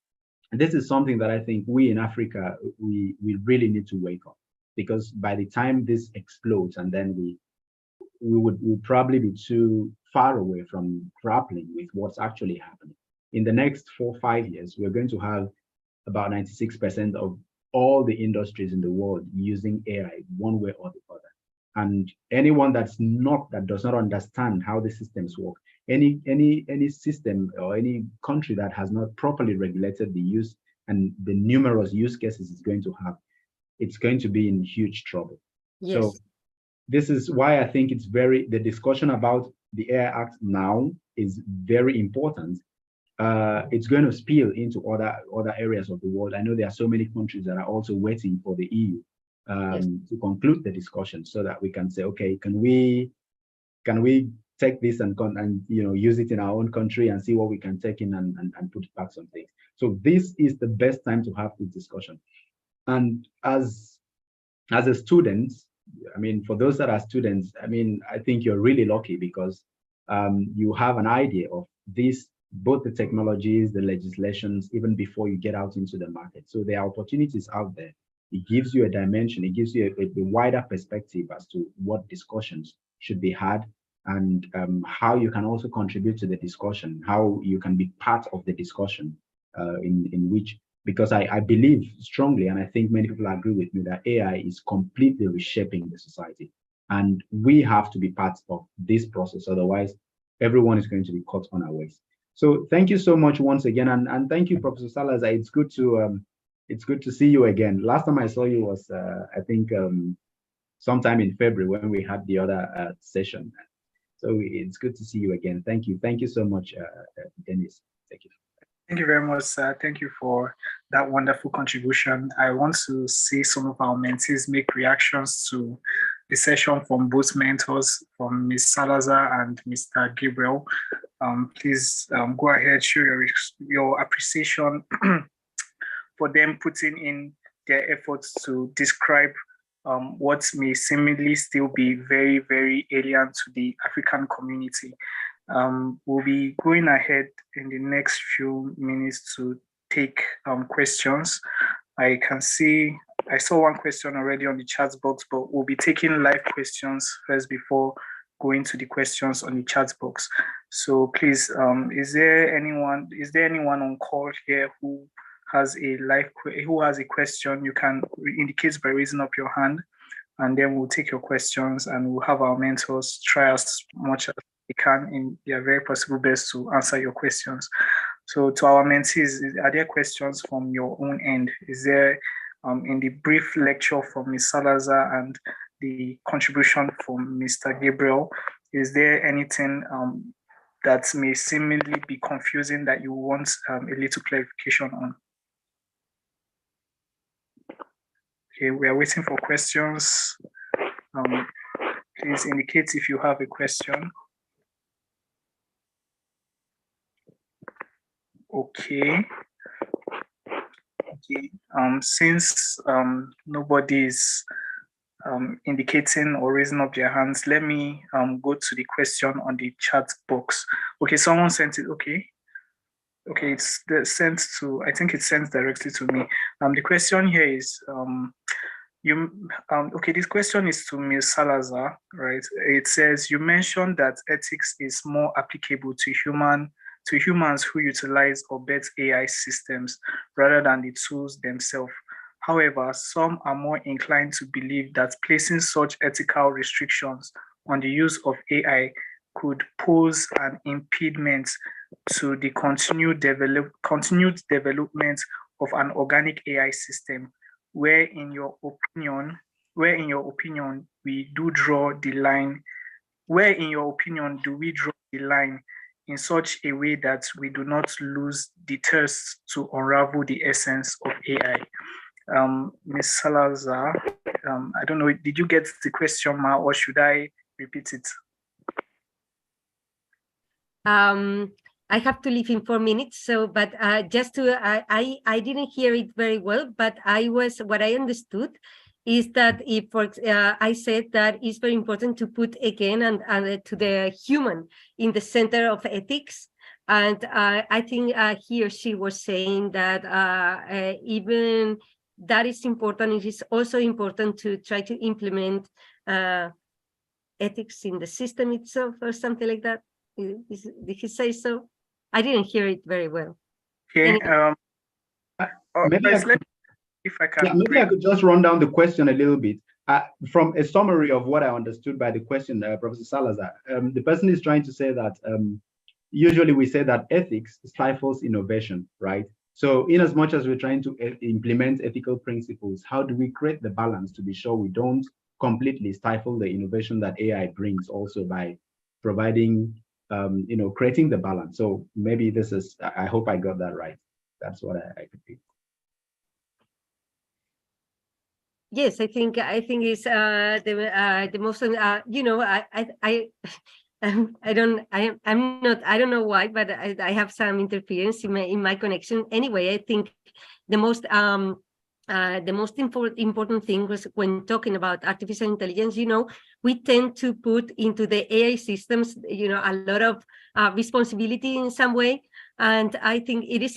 this is something that I think we in Africa, we really need to wake up, because by the time this explodes, and then we would probably be too far away from grappling with what's actually happening. In the next 4 or 5 years, we're going to have about 96% of all the industries in the world using AI one way or the other. And anyone that does not understand how the systems work, any system or any country that has not properly regulated the use and the numerous use cases it's going to have, it's going to be in huge trouble. So this is why I think the discussion about the AI Act now is very important. It's going to spill into other areas of the world. I know there are so many countries that are also waiting for the EU to conclude the discussion, so that we can say, okay, can we take this and use it in our own country and see what we can take in and put back some things. So this is the best time to have this discussion. And as a student, I mean, for those that are students, I mean, I think you're really lucky, because you have an idea of this, both the technologies, the legislations, even before you get out into the market. So there are opportunities out there. It gives you a dimension. It gives you a wider perspective as to what discussions should be had, and how you can also contribute to the discussion, how you can be part of the discussion in which, because I believe strongly, and I think many people agree with me, that AI is completely reshaping the society. And we have to be part of this process. Otherwise, everyone is going to be caught unawares. So thank you so much once again. And thank you, Professor Salazar. It's good to see you again. Last time I saw you was, I think, sometime in February, when we had the other session. So it's good to see you again. Thank you. Thank you so much, Dennis. Thank you. Thank you very much, sir. Thank you for that wonderful contribution. I want to see some of our mentees make reactions to the session from both mentors, from Ms. Salazar and Mr. Gabriel. Please go ahead, show your appreciation for them putting in their efforts to describe what may seemingly still be very, very alien to the African community. We'll be going ahead in the next few minutes to take questions. I saw one question already on the chat box, but we'll be taking live questions first before going to the questions on the chat box. So please, is there anyone on call here who has a question? You can indicate by raising up your hand, and then we'll take your questions and we'll have our mentors try as much as they can in their very possible best to answer your questions. So to our mentees, are there questions from your own end? Is there, in the brief lecture from Ms. Salazar and the contribution from Mr. Gabriel, is there anything that may seemingly be confusing that you want a little clarification on? Okay, we are waiting for questions. Please indicate if you have a question. Okay. Since nobody is indicating or raising up their hands, let me go to the question on the chat box. Okay, someone sent it. Okay, it's sent to, I think it's sent directly to me. The question here is, okay, this question is to Ms. Salazar, right? It says, you mentioned that ethics is more applicable to humans who utilize or bet AI systems rather than the tools themselves. However, some are more inclined to believe that placing such ethical restrictions on the use of AI could pose an impediment to the continued development of an organic AI system, where in your opinion we do draw the line, where in your opinion do we draw the line in such a way that we do not lose the thirst to unravel the essence of AI? Ms. Salazar, I don't know, did you get the question, Ma, or should I repeat it? I have to leave in 4 minutes, so, but just to, I didn't hear it very well, but what I understood is that if, I said that it's very important to put again and to the human in the center of ethics. And I think he or she was saying that even that is important, it is also important to try to implement ethics in the system itself or something like that. Did he say so? I didn't hear it very well. Okay. Maybe I could just run down the question a little bit. From a summary of what I understood by the question, Professor Salazar, the person is trying to say that usually we say that ethics stifles innovation, right? So in as much as we're trying to implement ethical principles, how do we create the balance to be sure we don't completely stifle the innovation that AI brings, also by providing creating the balance? So maybe this is, I hope I got that right. That's what I could think. Yes, I think it's the most, I don't know why, but I have some interference in my connection. Anyway, I think the most important thing was when talking about artificial intelligence, we tend to put into the AI systems, a lot of responsibility in some way. And I think it is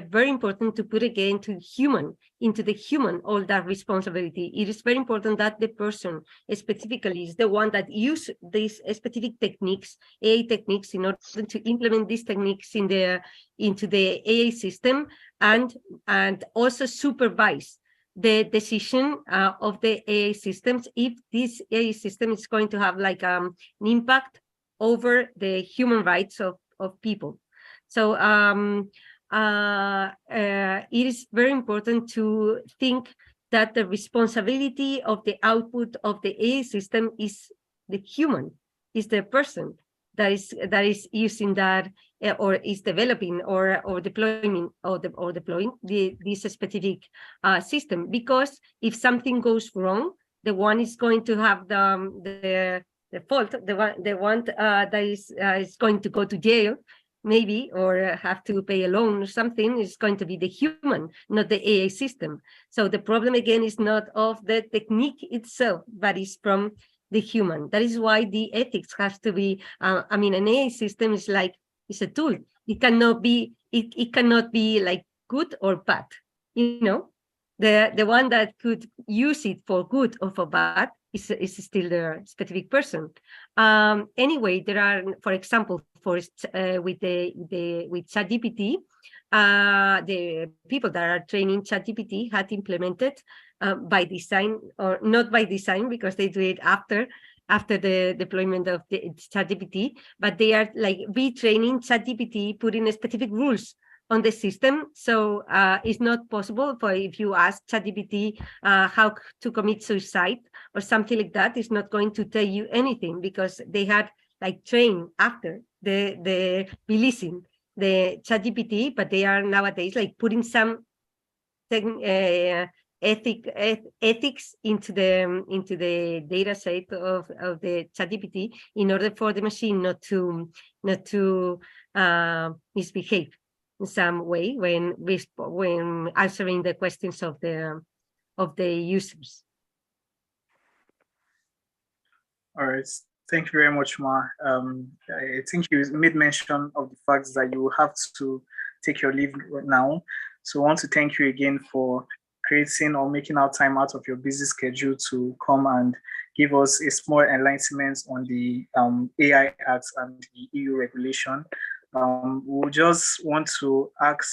very important to put again into the human all that responsibility. It is very important that the person specifically is the one that use these specific techniques, AI techniques, in order to implement these techniques into the AI system, and also supervise the decision of the AI systems if this AI system is going to have like an impact over the human rights of people. So it is very important to think that the responsibility of the output of the AI system is the human, is the person that is using that or is developing or deploying this specific system. Because if something goes wrong, the one is going to have the fault, the one that is going to go to jail, maybe, or have to pay a loan or something, is going to be the human, not the AI system. So the problem again is not of the technique itself, but is from the human. That is why the ethics has to be. An AI system is like, it's a tool. It cannot be like good or bad. The one that could use it for good or for bad is still the specific person. Anyway, there are, for example, with ChatGPT, the people that are training ChatGPT had implemented by design, or not by design, because they do it after the deployment of the ChatGPT, but they are like retraining ChatGPT, putting specific rules on the system. So it's not possible for, if you ask ChatGPT how to commit suicide or something like that, it's not going to tell you anything, because they had like trained after the releasing the ChatGPT, but they are nowadays like putting some ethics into the data set of the ChatGPT, in order for the machine not to misbehave in some way when answering the questions of the users. All right. Thank you very much, Ma. I think you made mention of the fact that you have to take your leave right now. So I want to thank you again for creating or making out time out of your busy schedule to come and give us a small enlightenment on the AI Act and the EU regulation. We just want to ask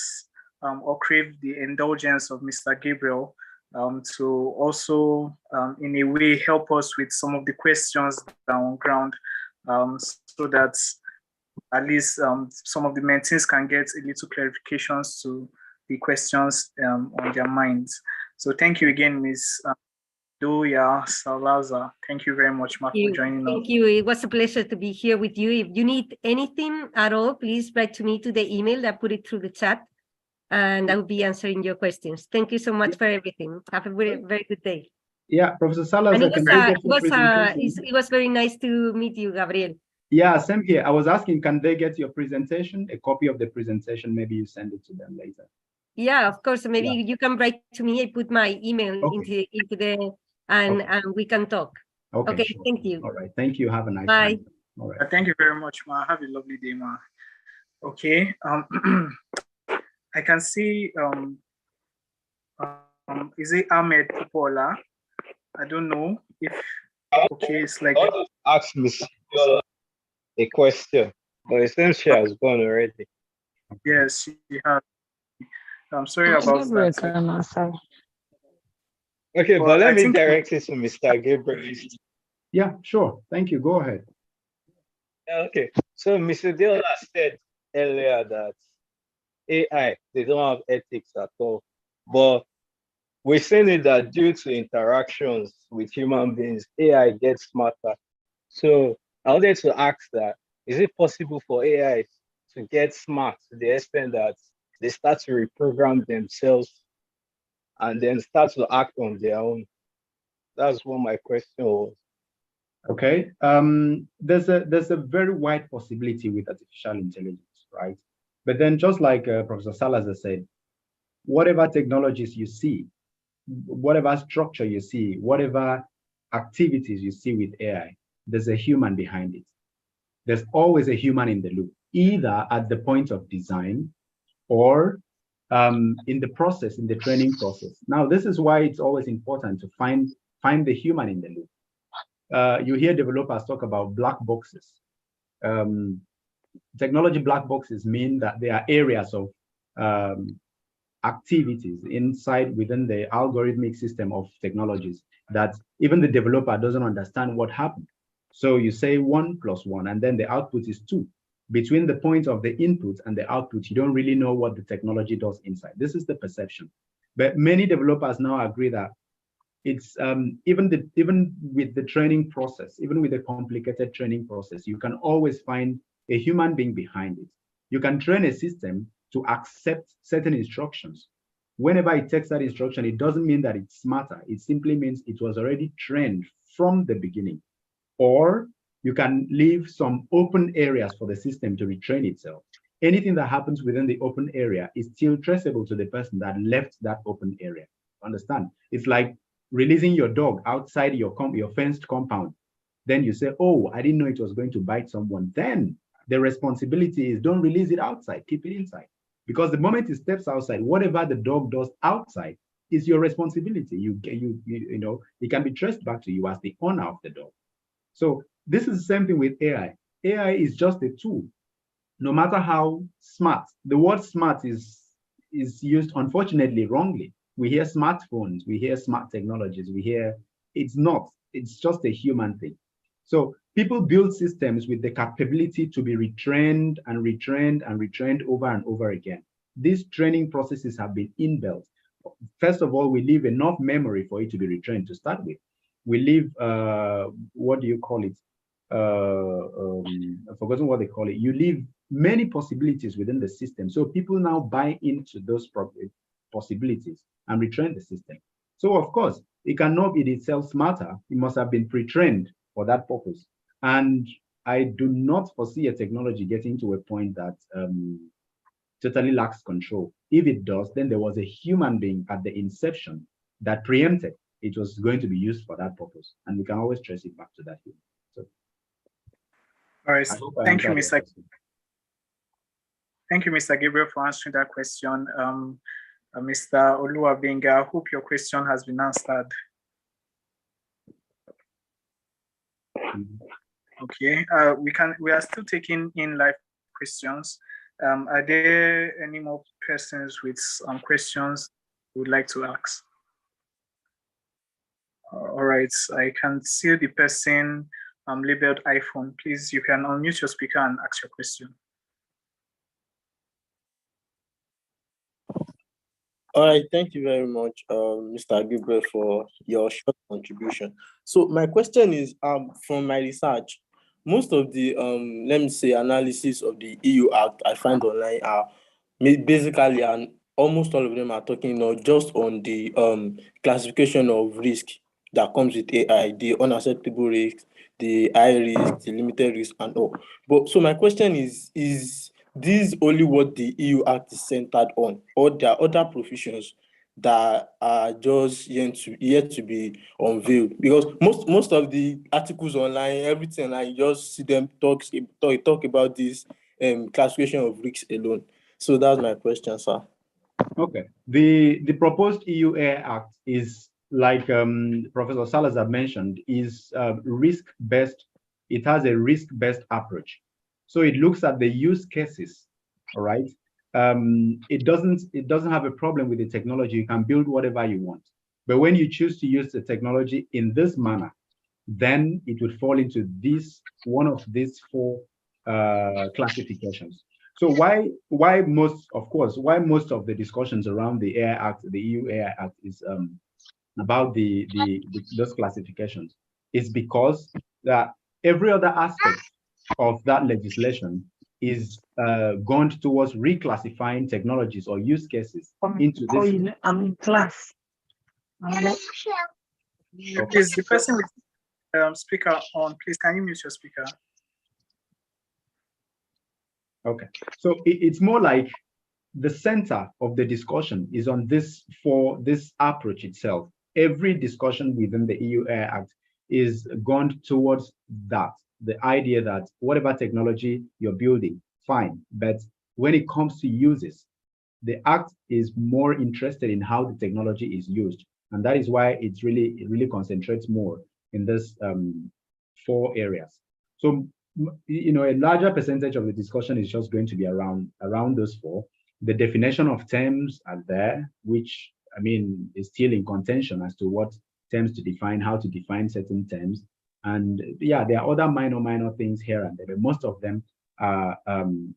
or crave the indulgence of Mr. Gabriel to also, in a way, help us with some of the questions on ground, so that at least some of the mentees can get a little clarifications to the questions on their minds. So thank you again, Ms. Doya Salazar. Thank you very much, Mark, for joining us. Thank you. It was a pleasure to be here with you. If you need anything at all, please write to me to the email that I put it through the chat, and I will be answering your questions. Thank you so much for everything. Have a very, very good day. Yeah, Professor Salazar, it was very nice to meet you, Gabriel. Yeah, same here. I was asking, can they get your presentation, a copy of the presentation? Maybe you send it to them later. Yeah, of course. Maybe you can write to me. I put my email into the and we can talk. Okay, sure. Thank you. All right, thank you. Have a nice Bye. day. All right. Thank you very much, Ma. Have a lovely day, Ma. Okay. I can see. Is it Ahmed Popola? I don't know if. Okay, it's like. Ask me a question, but it seems she has gone already. Yes, she has. I'm sorry about that. Okay, but let me direct it to Mr. Gabriel. Yeah, sure. Thank you. Go ahead. Okay. So Mr. Diola said earlier that AI, they don't have ethics at all. But we're saying it that due to interactions with human beings, AI gets smarter. So I wanted to ask that, is it possible for AI to get smart to the extent that they start to reprogram themselves and then start to act on their own? That's what my question was. Okay. There's a very wide possibility with artificial intelligence, right? But then, just like Professor Salazar said, whatever technologies you see, whatever structure you see, whatever activities you see with AI, there's a human behind it. There's always a human in the loop, either at the point of design or in the process, in the training process. Now, this is why it's always important to find the human in the loop. You hear developers talk about black boxes. Technology black boxes mean that there are areas of activities within the algorithmic system of technologies that even the developer doesn't understand what happened. So you say 1 + 1, and then the output is 2. Between the point of the input and the output, you don't really know what the technology does inside. This is the perception. But many developers now agree that it's even with the training process, even with the complicated training process, you can always find a human being behind it. You can train a system to accept certain instructions. Whenever it takes that instruction, it doesn't mean that it's smarter. It simply means it was already trained from the beginning. Or you can leave some open areas for the system to retrain itself. Anything that happens within the open area is still traceable to the person that left that open area. Understand? It's like releasing your dog outside your fenced compound. Then you say, oh, I didn't know it was going to bite someone. Then the responsibility is don't release it outside, keep it inside. Because the moment it steps outside, whatever the dog does outside is your responsibility. You know, it can be traced back to you as the owner of the dog. So this is the same thing with AI. AI is just a tool. No matter how smart, the word smart is used, unfortunately, wrongly. We hear smartphones, we hear smart technologies, we hear, it's not, it's just a human thing. So people build systems with the capability to be retrained and retrained and retrained over and over again. These training processes have been inbuilt. First of all, we leave enough memory for it to be retrained to start with. We leave, what do you call it? I've forgotten what they call it. You leave many possibilities within the system. So people now buy into those possibilities and retrain the system. So of course, it cannot be itself smarter. It must have been pre-trained for that purpose. And I do not foresee a technology getting to a point that totally lacks control. If it does, then there was a human being at the inception that preempted it was going to be used for that purpose. And we can always trace it back to that human. So, all right, thank you, Mr. Thank you, Mr. Gabriel, for answering that question. Mr. Oluwabenga, I hope your question has been answered. Okay, we are still taking in live questions. Are there any more persons with questions you would like to ask? All right, I can see the person labeled iPhone. Please, you can unmute your speaker and ask your question. All right, thank you very much, Mr. Gabriel, for your short contribution. So my question is, from my research, most of the, let me say, analysis of the EU Act I find online are basically, and almost all of them are talking not just on the classification of risk that comes with AI, the unacceptable risk, the high risk, the limited risk, and all. But so my question is this only what the EU Act is centered on, or there are other provisions that are just yet to be unveiled? Because most of the articles online, everything, I just see them talk about this classification of risks alone. So that's my question, sir. Okay. The proposed EU AI Act is, like Professor Salazar mentioned, is risk-based. It has a risk-based approach. So it looks at the use cases, all right? It doesn't have a problem with the technology. You can build whatever you want. But when you choose to use the technology in this manner, then it would fall into one of these four classifications. So why most of the discussions around the AI Act, the EU AI Act, is about those classifications is because that every other aspect of that legislation is gone towards reclassifying technologies or use cases into this. I'm in class. Please, the person with speaker on, please, can you mute your speaker? Okay, so it's more like the center of the discussion is on this approach itself. Every discussion within the EU AI Act is gone towards that, the idea that whatever technology you're building, fine, but when it comes to uses, the Act is more interested in how the technology is used, and that is why it really concentrates more in this four areas. So, you know, a larger percentage of the discussion is just going to be around those four. The definition of terms are there, which, I mean, is still in contention as to what terms to define, how to define certain terms. And yeah, there are other minor things here and there, but most of them are,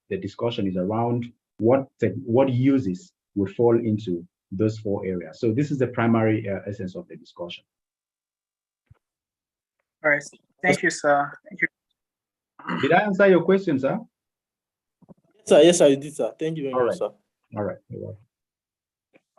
the discussion is around what uses would fall into those four areas. So this is the primary essence of the discussion. All right, thank you, sir. Thank you. Did I answer your question, sir? Yes, I did, sir. Thank you very much, sir. All right. You're welcome.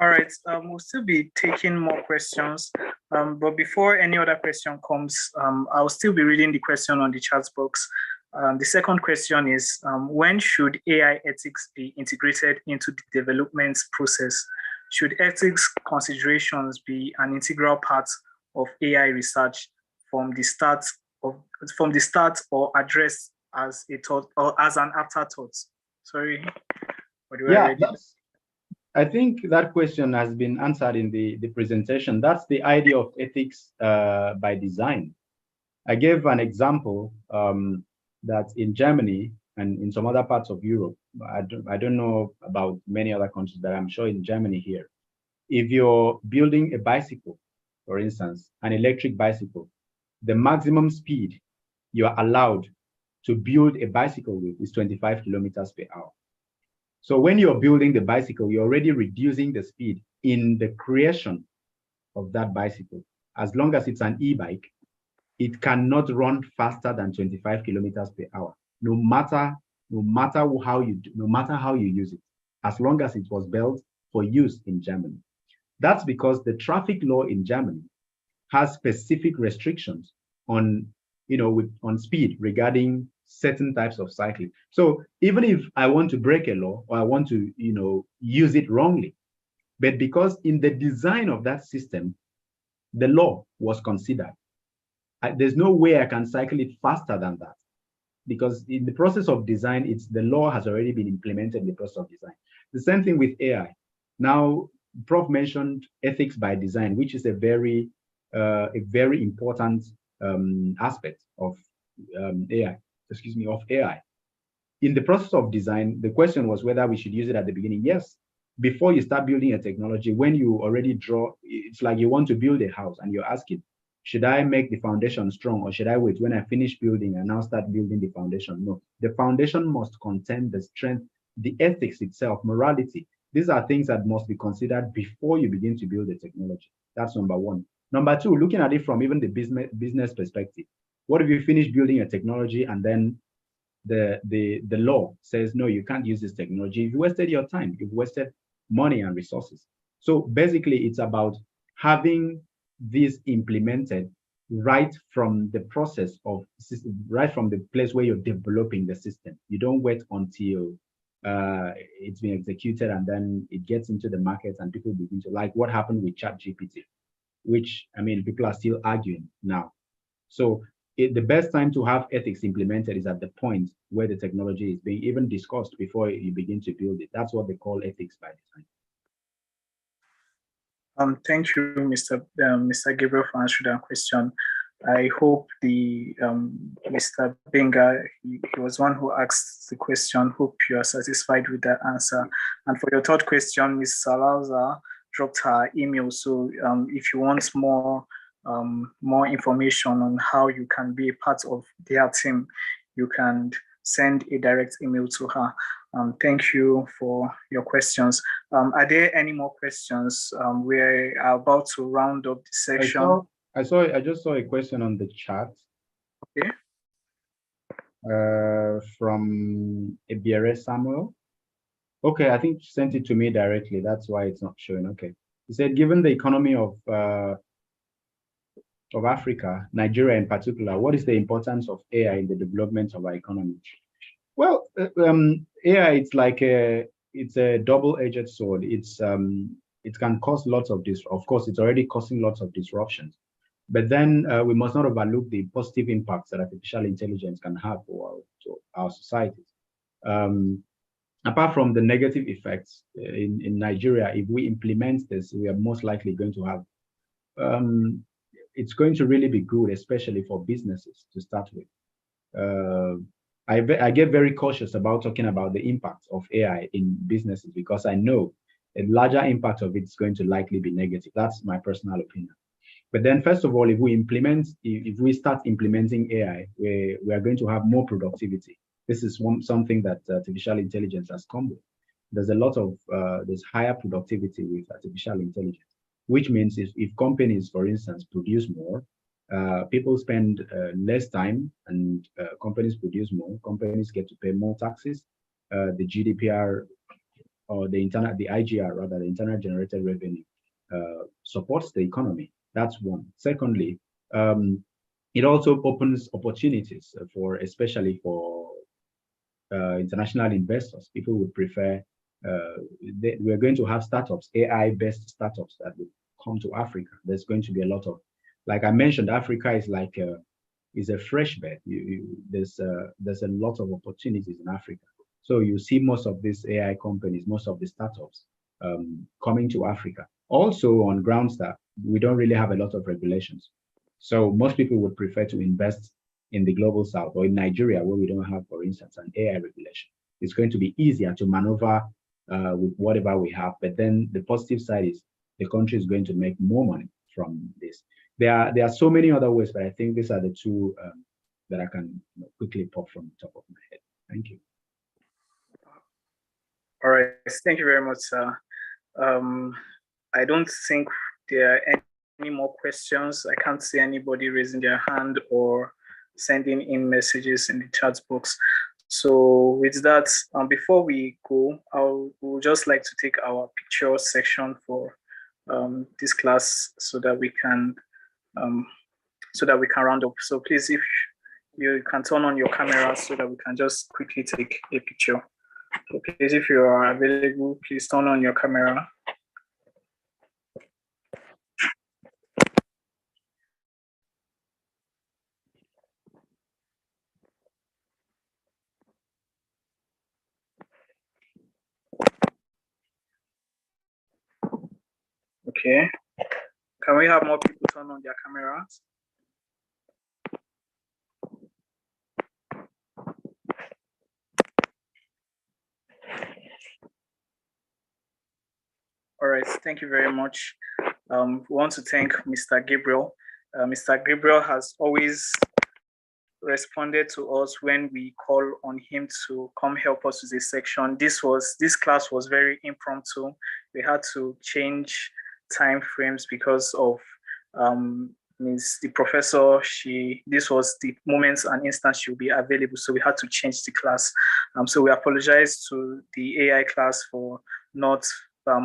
All right, we'll still be taking more questions, but before any other question comes, I'll still be reading the question on the chat box. The second question is, when should AI ethics be integrated into the development process? Should ethics considerations be an integral part of AI research from the start, or addressed as a thought or as an afterthought? Sorry. Yeah, I think that question has been answered in the presentation. That's the idea of ethics by design. I gave an example that in Germany and in some other parts of Europe, I don't know about many other countries, but I'm sure in Germany here, if you're building a bicycle, for instance, an electric bicycle, the maximum speed you are allowed to build a bicycle with is 25 kilometers per hour. So when you're building the bicycle, you're already reducing the speed in the creation of that bicycle. As long as it's an e-bike, it cannot run faster than 25 kilometers per hour, no matter how you use it, as long as it was built for use in Germany. That's because the traffic law in Germany has specific restrictions on, on speed regarding certain types of cycling. So even if I want to break a law or I want to, use it wrongly, but because in the design of that system, the law was considered, there's no way I can cycle it faster than that, because in the process of design, the law has already been implemented in the process of design. The same thing with AI. Now, Prof mentioned ethics by design, which is a very important aspect of AI. In the process of design, the question was whether we should use it at the beginning. Yes, before you start building a technology, when you already draw, it's like you want to build a house and you're asking, should I make the foundation strong or should I wait when I finish building and now start building the foundation? No, the foundation must contain the strength, the ethics itself, morality. These are things that must be considered before you begin to build the technology. That's number one. Number two, looking at it from even the business perspective. What if you finish building a technology and then the law says, no, you can't use this technology? You've wasted your time, you've wasted money and resources. So basically, it's about having this implemented right from the process of system, right from the place where you're developing the system. You don't wait until it's been executed and then it gets into the market and people begin to, like what happened with JIIPCC, which, I mean, people are still arguing now. So the best time to have ethics implemented is at the point where the technology is being even discussed before you begin to build it. That's what they call ethics by design. Thank you, Mr. Gabriel, for answering that question. I hope the Mr. Benga, he was one who asked the question. Hope you are satisfied with that answer. And for your third question, Ms. Salazar dropped her email. So if you want more information on how you can be a part of their team, you can send a direct email to her. Thank you for your questions. Are there any more questions? We're about to round up the section. I just saw a question on the chat. Okay. From Ebiere Samuel. Okay, I think she sent it to me directly. That's why it's not showing. Okay. He said, given the economy of Africa, Nigeria in particular, what is the importance of AI in the development of our economy? Well, AI, it's like it's a double-edged sword. It can cause lots of this. Of course, it's already causing lots of disruptions. But then we must not overlook the positive impacts that artificial intelligence can have for our societies. Apart from the negative effects in Nigeria, if we implement this, we are most likely going to have, it's going to really be good, especially for businesses to start with. I get very cautious about talking about the impact of AI in businesses because I know a larger impact of it is going to likely be negative. That's my personal opinion. But then, first of all, if we start implementing AI, we are going to have more productivity. This is something that artificial intelligence has come with. There's a lot of there's higher productivity with artificial intelligence, which means if companies, for instance, produce more, people spend less time, and companies produce more. Companies get to pay more taxes. The GDPR or the IGR, rather, the internal generated revenue, supports the economy. That's one. Secondly, it also opens opportunities especially for international investors. People would prefer. We're going to have startups, AI-based startups that will come to Africa. There's going to be a lot of, like I mentioned, Africa is like is a fresh bed. There's a lot of opportunities in Africa. So you see most of these AI companies, most of the startups coming to Africa. Also on grounds that we don't really have a lot of regulations. So most people would prefer to invest in the global south or in Nigeria, where we don't have, for instance, an AI regulation. It's going to be easier to maneuver with whatever we have. But then the positive side is the country is going to make more money from this. There are so many other ways, but I think these are the two that I can quickly pop from the top of my head. Thank you. All right, thank you very much, sir. I don't think there are any more questions. I can't see anybody raising their hand or sending in messages in the chat box. So with that, before we go, I would just like to take our picture section for this class so that we can round up. So please, if you can turn on your camera so that we can just quickly take a picture. So please, if you are available, please turn on your camera. Okay. Can we have more people turn on their cameras? All right, thank you very much. We want to thank Mr. Gabriel. Mr. Gabriel has always responded to us when we call on him to come help us with this section. This class was very impromptu. We had to change time frames because of the professor. This was the moments and instance she'll be available, so we had to change the class. So we apologize to the AI class for not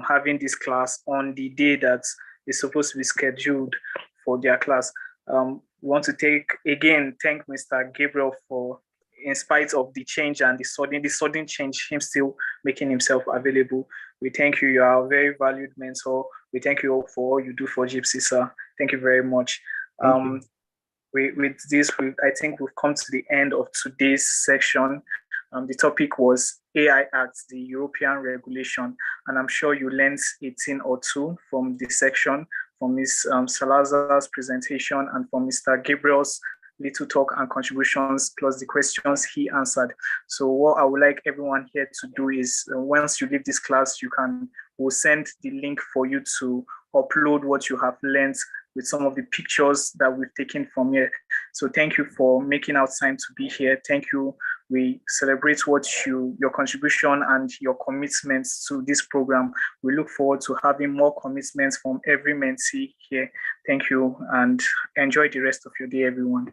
having this class on the day that is supposed to be scheduled for their class. We want to thank Mr. Gabriel for, in spite of the change and the sudden change, him still making himself available. We thank you. You are a very valued mentor. We thank you all for all you do for JIIPCC, sir. Thank you very much. With this, I think we've come to the end of today's section. The topic was AI Act, the European regulation, and I'm sure you learned a thing or two from this section, from Ms. Salazar's presentation and from Mr. Gabriel's little talk and contributions, plus the questions he answered. So what I would like everyone here to do is, once you leave this class, we'll send the link for you to upload what you have learned with some of the pictures that we've taken from here. So thank you for making out time to be here. Thank you. We celebrate your contribution and your commitments to this program. We look forward to having more commitments from every mentee here. Thank you and enjoy the rest of your day, everyone.